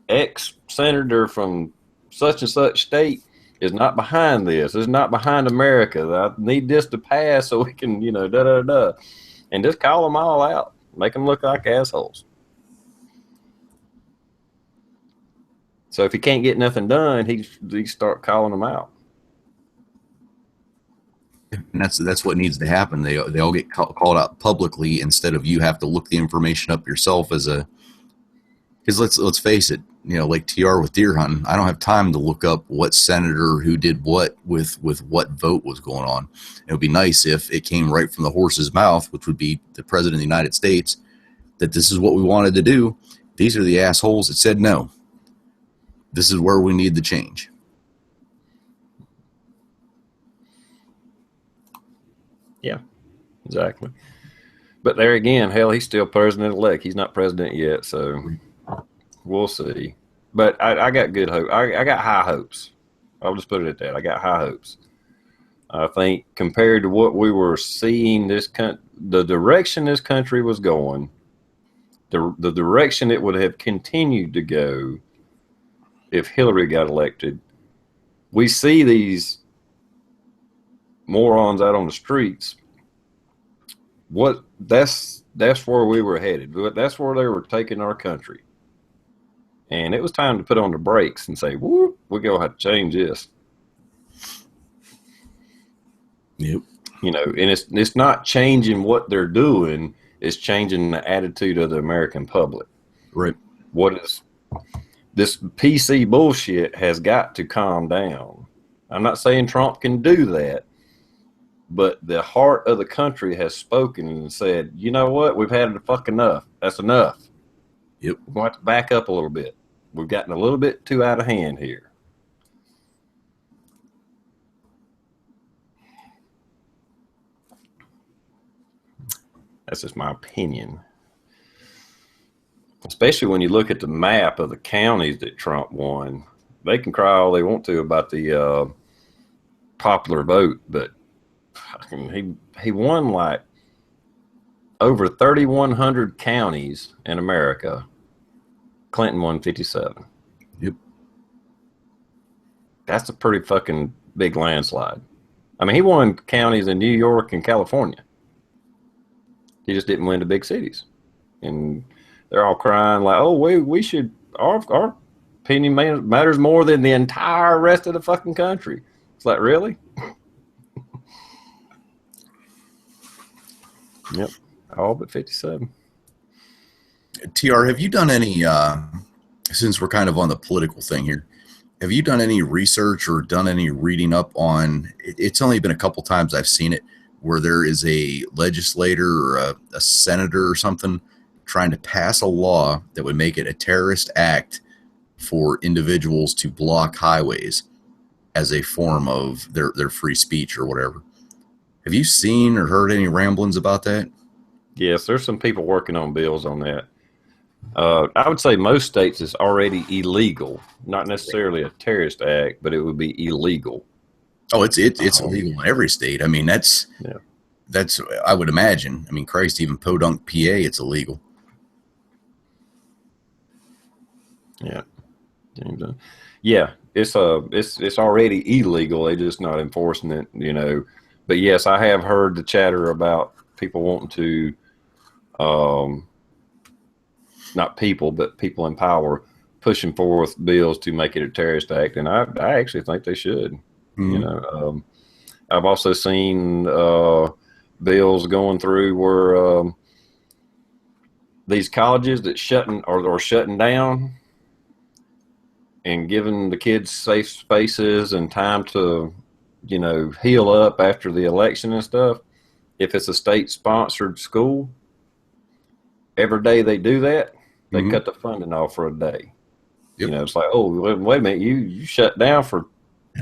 ex-senator from such and such state is not behind this. Is not behind America. I need this to pass so we can, da-da-da. And just call them all out. Make them look like assholes. So if he can't get nothing done, he start calling them out. And that's what needs to happen. They all get called out publicly instead of you have to look the information up yourself because let's face it, like TR with deer hunting, I don't have time to look up what senator who did what with what vote was going on. It would be nice if it came right from the horse's mouth, which would be the president of the United States, that this is what we wanted to do. These are the assholes that said no. This is where we need the change. Yeah, exactly. But there again, hell, he's still president-elect. He's not president yet, so we'll see. But I got good hope. I got high hopes. I'll just put it at that. I got high hopes. I think compared to what we were seeing, the direction this country was going, the direction it would have continued to go if Hillary got elected, we see these morons out on the streets. That's where we were headed. That's where they were taking our country. And it was time to put on the brakes and say, "Whoop, we're going to have to change this." Yep. And it's not changing what they're doing, it's changing the attitude of the American public. Right. This PC bullshit has got to calm down. I'm not saying Trump can do that, but the heart of the country has spoken and said, "You know what? We've had enough. That's enough. Yep. We're going to have to back up a little bit. We've gotten a little bit too out of hand here." That's just my opinion. Especially when you look at the map of the counties that Trump won. They can cry all they want to about the popular vote, but he won like over 3,100 counties in America. Clinton won 57. Yep. That's a pretty fucking big landslide. I mean, he won counties in New York and California. He just didn't win the big cities. And they're all crying like, "Oh, we should, our opinion matters more than the entire rest of the fucking country." It's like, really? Yep. All but 57. TR, have you done any, since we're kind of on the political thing here, have you done any research or done any reading up on, it's only been a couple times I've seen it, where there is a legislator or a senator or something trying to pass a law that would make it a terrorist act for individuals to block highways as a form of their free speech or whatever. Have you seen or heard any ramblings about that? Yes, there's some people working on bills on that. I would say most states it's already illegal, not necessarily a terrorist act, but it would be illegal. Oh, it's illegal in every state. I mean, that's I would imagine. I mean, Christ, even Podunk, PA, it's illegal. Yeah. Yeah, it's already illegal. They're just not enforcing it, you know. But yes, I have heard the chatter about people wanting to, not people, but people in power pushing forth bills to make it a terrorist act, and I actually think they should. Mm-hmm. You know, I've also seen bills going through where these colleges that shutting down and giving the kids safe spaces and time to, you know, heal up after the election and stuff. If it's a state-sponsored school, every day they do that, they cut the funding off for a day. Yep. You know, it's like, oh, wait a minute, you shut down for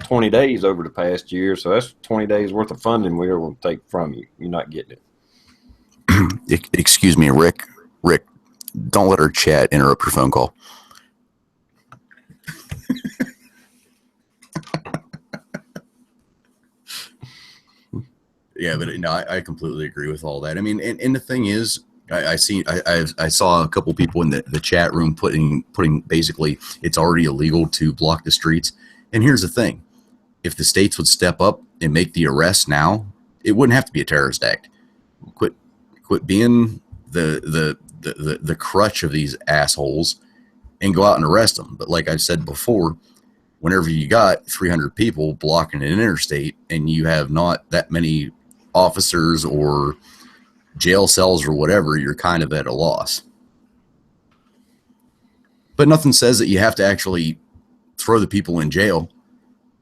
20 days over the past year, so that's 20 days worth of funding we're going to take from you. You're not getting it. Excuse me, Rick. Rick, don't let our chat interrupt your phone call. Yeah, but no, I completely agree with all that. I mean, and the thing is, I saw a couple people in the chat room putting basically it's already illegal to block the streets. And here's the thing: if the states would step up and make the arrests now, it wouldn't have to be a terrorist act. Quit being the crutch of these assholes and go out and arrest them. But like I said before, whenever you got 300 people blocking an interstate and you have not that many officers or jail cells or whatever, you're kind of at a loss. But nothing says that you have to actually throw the people in jail.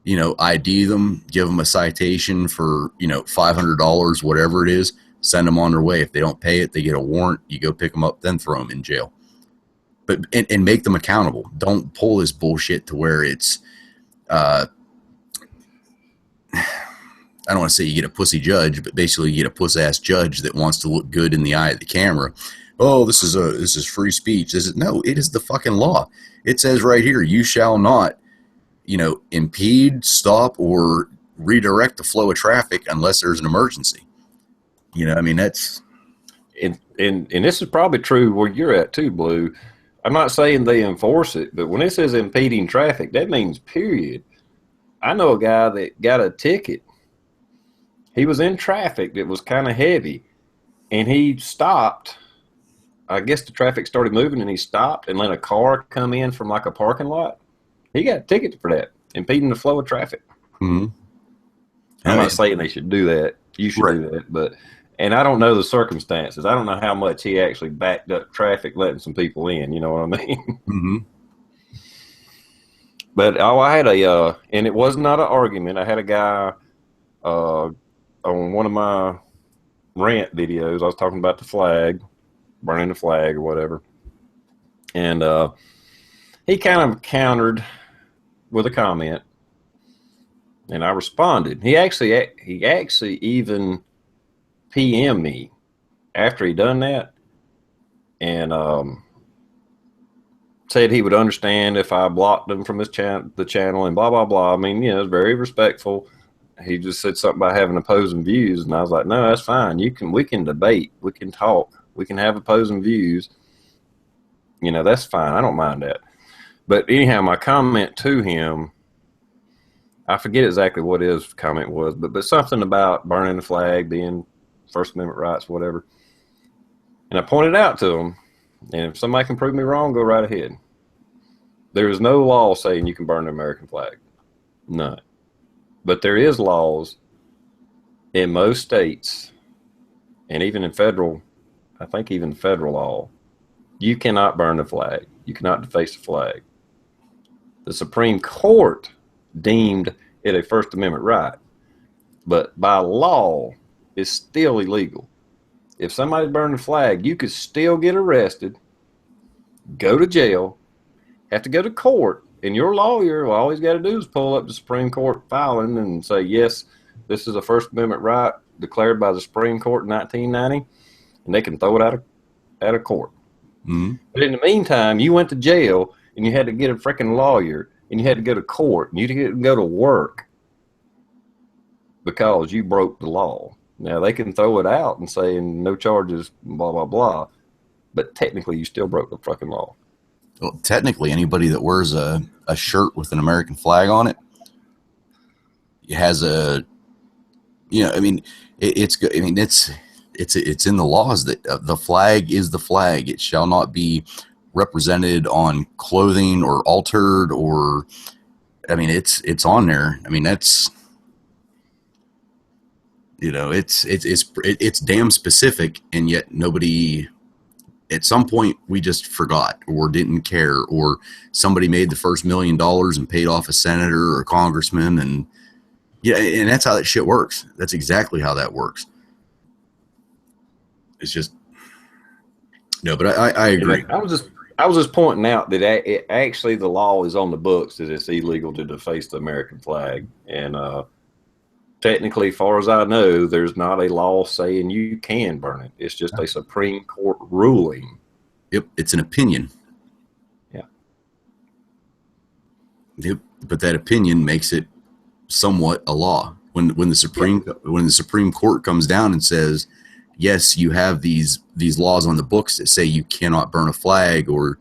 You know, ID them, give them a citation for, you know, $500, whatever it is, send them on their way. If they don't pay it, they get a warrant. You go pick them up, then throw them in jail. But and make them accountable. Don't pull this bullshit to where it's I don't want to say you get a pussy judge, but basically you get a puss-ass judge that wants to look good in the eye of the camera. Oh, this is free speech. No, it is the fucking law. It says right here, you shall not, you know, impede, stop, or redirect the flow of traffic unless there's an emergency. You know, I mean, that's... And this is probably true where you're at too, Blue. I'm not saying they enforce it, but when it says impeding traffic, that means period. I know a guy that got a ticket. He was in traffic that was kind of heavy, and he stopped. I guess the traffic started moving, and he stopped and let a car come in from like a parking lot. He got a ticket for that, impeding the flow of traffic. Mm-hmm. I'm not saying they should do that. You should do that, but and I don't know the circumstances. I don't know how much he actually backed up traffic, letting some people in. You know what I mean? Mm-hmm. But I had and it was not an argument. I had a guy on one of my rant videos. I was talking about the flag, burning the flag or whatever, and he kind of countered with a comment, and I responded. He actually even PM'd me after he done that, and said he would understand if I blocked him from his the channel and blah blah blah. I mean, you know, it was very respectful. He just said something about having opposing views, and I was like, no, that's fine. We can debate, we can talk, we can have opposing views. You know, that's fine. I don't mind that. But anyhow, my comment to him, I forget exactly what his comment was, but something about burning the flag, being First Amendment rights, whatever. And I pointed out to him, and if somebody can prove me wrong, go right ahead. There is no law saying you can burn the American flag. None. But there is laws in most states, and even in federal, I think even federal law, you cannot burn the flag. You cannot deface the flag. The Supreme Court deemed it a First Amendment right. But by law, is still illegal. If somebody's burning a flag, you could still get arrested, go to jail, have to go to court, and your lawyer, well, all he's got to do is pull up the Supreme Court filing and say, yes, this is a First Amendment right declared by the Supreme Court in 1990, and they can throw it out of court. Mm-hmm. But in the meantime, you went to jail, and you had to get a freaking lawyer, and you had to go to court, and you didn't go to work because you broke the law. Now, they can throw it out and say no charges, blah, blah, blah, but technically you still broke the fucking law. Well, technically, anybody that wears a shirt with an American flag on it has a, I mean, it's good. I mean, it's in the laws that the flag is the flag. It shall not be represented on clothing or altered, or, I mean, it's on there. I mean, that's, it's damn specific, and yet nobody. At some point, we just forgot or didn't care, or somebody made the first $1 million and paid off a senator or a congressman, and and that's how that shit works. That's exactly how that works. It's just but I agree. I was just pointing out that actually the law is on the books that it's illegal to deface the American flag, and technically, far as I know, there's not a law saying you can burn it. It's just a Supreme Court ruling. Yep, it's an opinion. Yeah. Yep, but that opinion makes it somewhat a law. When the Supreme Court comes down and says, yes, you have these laws on the books that say you cannot burn a flag, or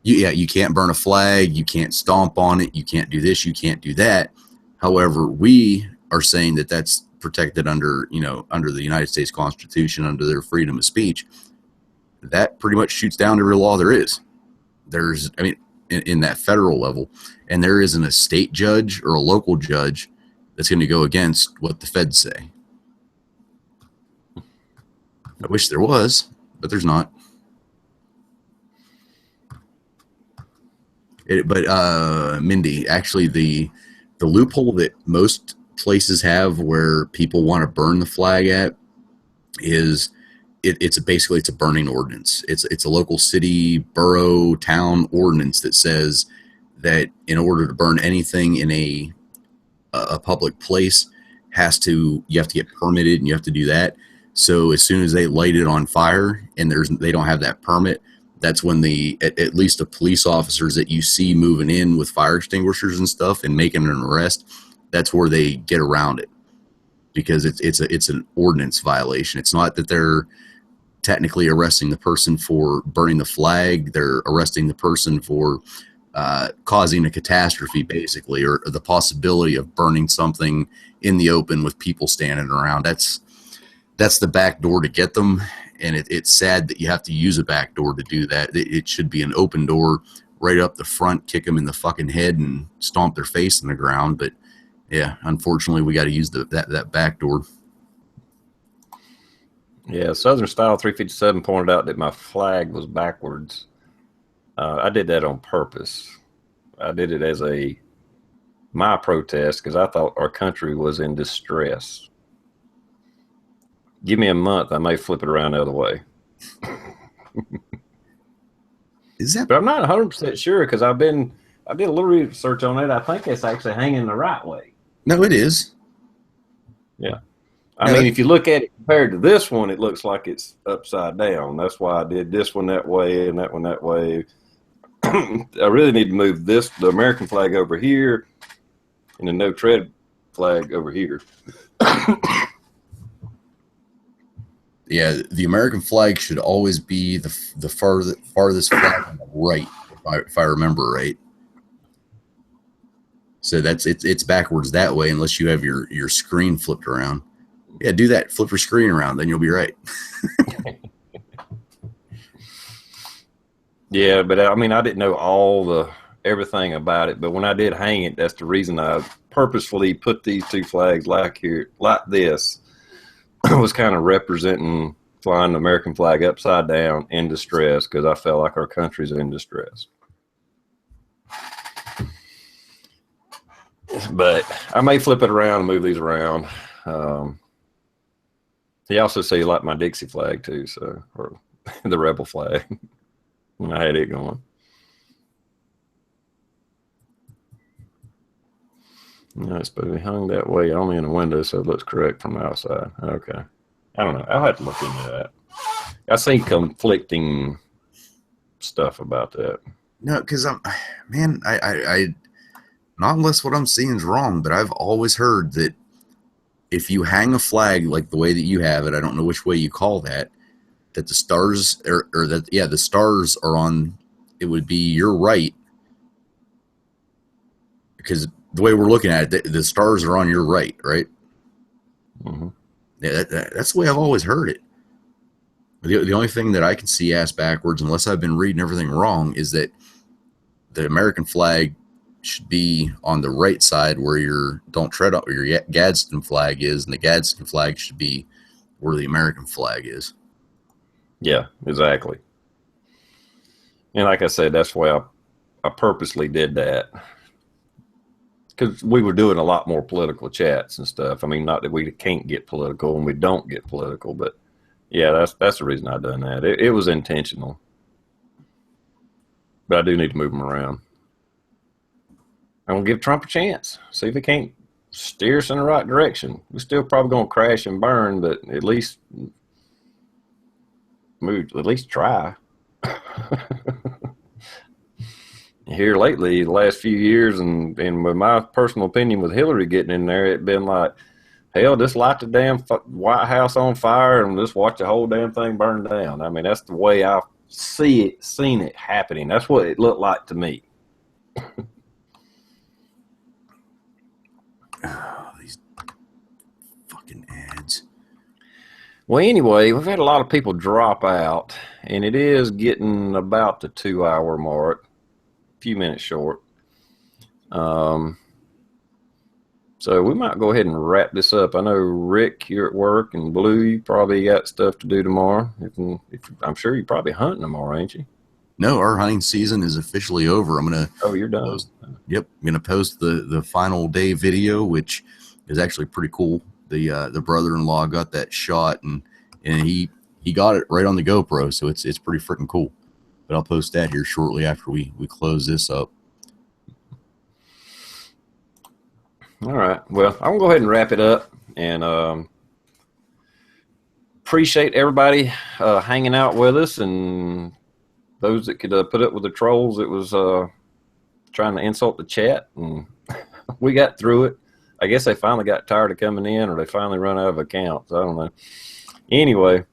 you can't burn a flag, you can't stomp on it, you can't do this, you can't do that. However, we are saying that that's protected under the United States Constitution, under their freedom of speech. That pretty much shoots down every law there is. There's, I mean, in that federal level, and there isn't a state judge or a local judge that's going to go against what the feds say. I wish there was, but there's not. But Mindy, actually, the loophole that most places have where people want to burn the flag at is it's basically a burning ordinance. It's a local city, borough, town ordinance that says that in order to burn anything in a public place, you have to get permitted, and you have to do that. So as soon as they light it on fire and they don't have that permit, that's when at least the police officers that you see moving in with fire extinguishers and stuff and making an arrest, that's where they get around it, because it's an ordinance violation. It's not that they're technically arresting the person for burning the flag. They're arresting the person for causing a catastrophe, basically, or the possibility of burning something in the open with people standing around. That's the back door to get them. And it's sad that you have to use a back door to do that. It should be an open door right up the front, kick them in the fucking head and stomp their face in the ground. But yeah, unfortunately, we got to use that back door. Yeah, Southern Style 357 pointed out that my flag was backwards. I did that on purpose. I did it as my protest because I thought our country was in distress. Give me a month, I may flip it around the other way. But I'm not 100% sure because I did a little research on it. I think it's actually hanging the right way. No, it is. Yeah. I mean, if you look at it compared to this one, it looks like it's upside down. That's why I did this one that way and that one that way. I really need to move the American flag over here and the no tread flag over here. Yeah, the American flag should always be the farthest flag on the right, if I remember right. So it's backwards that way, unless you have your screen flipped around. Yeah, do that. Flip your screen around, then you'll be right. Yeah, but I mean, I didn't know everything about it. But when I did hang it, that's the reason I purposefully put these two flags like this. Was kind of representing flying the American flag upside down in distress, because I felt like our country's in distress. But I may flip it around and move these around. He also said he liked my Dixie flag too, so or the rebel flag when I had it going. No, it's supposed to be hung that way only in the window, so it looks correct from the outside. Okay, I don't know. I'll have to look into that. I seen conflicting stuff about that. No, because man, I not unless what I'm seeing is wrong, but I've always heard that if you hang a flag like the way that you have it, I don't know which way you call that, that the stars or that, yeah, the stars are on, it would be your right, because the way we're looking at it, the stars are on your right, right? Mm-hmm. Yeah, that's the way I've always heard it. The only thing that I can see ass backwards, unless I've been reading everything wrong, is that the American flag should be on the right side where your don't tread on where your Gadsden flag is, and the Gadsden flag should be where the American flag is. Yeah, exactly. And like I said, that's why I purposely did that, because we were doing a lot more political chats and stuff. I mean, not that we can't get political and we don't get political, but yeah, that's the reason I done that. It was intentional, but I do need to move them around. I'm gonna give Trump a chance. See if he can't steer us in the right direction. We're still probably gonna crash and burn, but at least move. At least try. Here lately, the last few years, and with my personal opinion with Hillary getting in there, it's been like, hell, just light the damn White House on fire and just watch the whole damn thing burn down. I mean, that's the way I seen it happening. That's what it looked like to me. Oh, these fucking ads. Well, anyway, we've had a lot of people drop out, and it is getting about the 2-hour mark, a few minutes short. So we might go ahead and wrap this up. I know, Rick, you're at work, and Blue, you probably got stuff to do tomorrow. I'm sure you're probably hunting tomorrow, ain't you? No, our hunting season is officially over. I'm gonna. Oh, you're done. Yep, I'm gonna post the final day video, which is actually pretty cool. The brother-in-law got that shot, and he got it right on the GoPro, so it's pretty freaking cool. But I'll post that here shortly after we close this up. All right. Well, I'm going to go ahead and wrap it up, and appreciate everybody hanging out with us, and those that could put up with the trolls. It was trying to insult the chat, and we got through it. I guess they finally got tired of coming in, or they finally run out of accounts. I don't know. Anyway,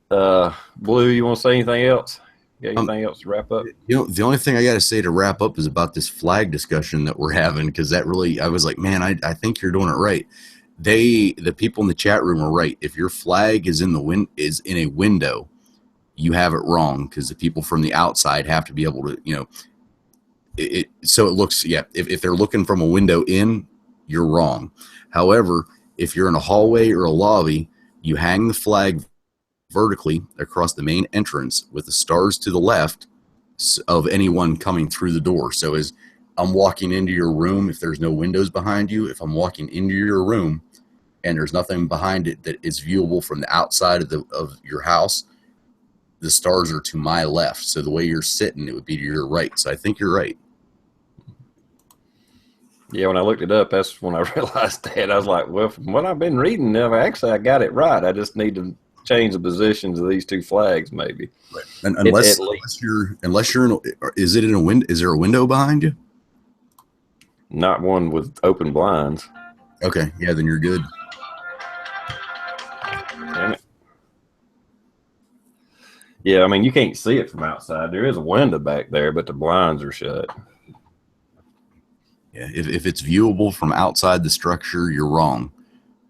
Blue, you want to say anything else? Got anything else to wrap up? You know, the only thing I got to say to wrap up is about this flag discussion that we're having, because that really, I was like, man, I think you're doing it right. The people in the chat room are right. If your flag is in a window, you have it wrong, because the people from the outside have to be able to, you know, so it looks, yeah, if they're looking from a window in, you're wrong. However, if you're in a hallway or a lobby, you hang the flag vertically across the main entrance with the stars to the left of anyone coming through the door. So as I'm walking into your room, if there's no windows behind you, if I'm walking into your room and there's nothing behind it that is viewable from the outside of your house, the stars are to my left. So the way you're sitting, it would be to your right. So I think you're right. Yeah, when I looked it up, that's when I realized that. I was like, well, from what I've been reading, actually I got it right. I just need to change the positions of these two flags, maybe. Right. And unless you're in, is it in a window? Is there a window behind you? Not one with open blinds. Okay, yeah, then you're good. Damn it. Yeah, I mean, you can't see it from outside. There is a window back there, but the blinds are shut. Yeah, if it's viewable from outside the structure, you're wrong.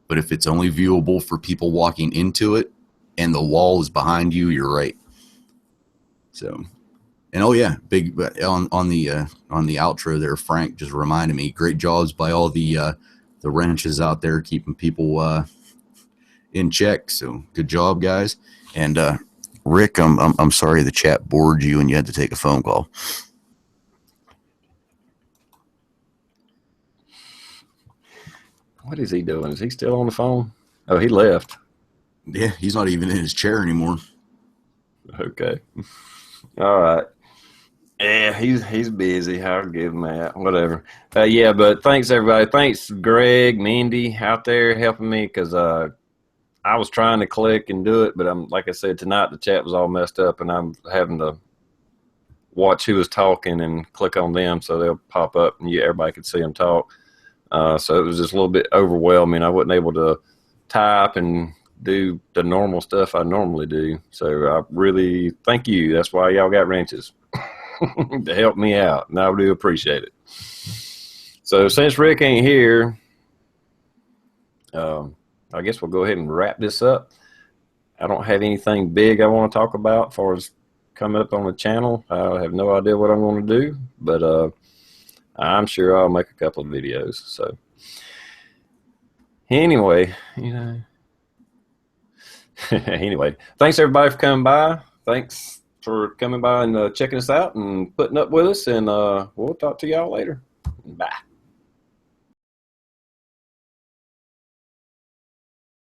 But if it's only viewable for people walking into it and the wall is behind you, you're right. So, and oh yeah, big on the outro there, Frank just reminded me, great jobs by all the wrenches out there keeping people in check. So good job, guys. And Rick, I'm sorry the chat bored you and you had to take a phone call. What is he doing? Is he still on the phone? Oh, he left. Yeah, he's not even in his chair anymore. Okay. All right. Yeah, he's busy. I'll give him that. Whatever. Yeah, but thanks everybody. Thanks Greg, Mindy out there helping me because I was trying to click and do it, but I'm like I said tonight the chat was all messed up and I'm having to watch who was talking and click on them so they'll pop up and everybody could see them talk. So it was just a little bit overwhelming. I wasn't able to type and do the normal stuff I normally do. So I really thank you. That's why y'all got wrenches. To help me out, and I do appreciate it. So since Rick ain't here, I guess we'll go ahead and wrap this up. I don't have anything big I want to talk about as far as coming up on the channel. I have no idea what I'm going to do, but I'm sure I'll make a couple of videos. So anyway, anyway, thanks everybody for coming by. Thanks for coming by and checking us out and putting up with us. And we'll talk to y'all later. Bye.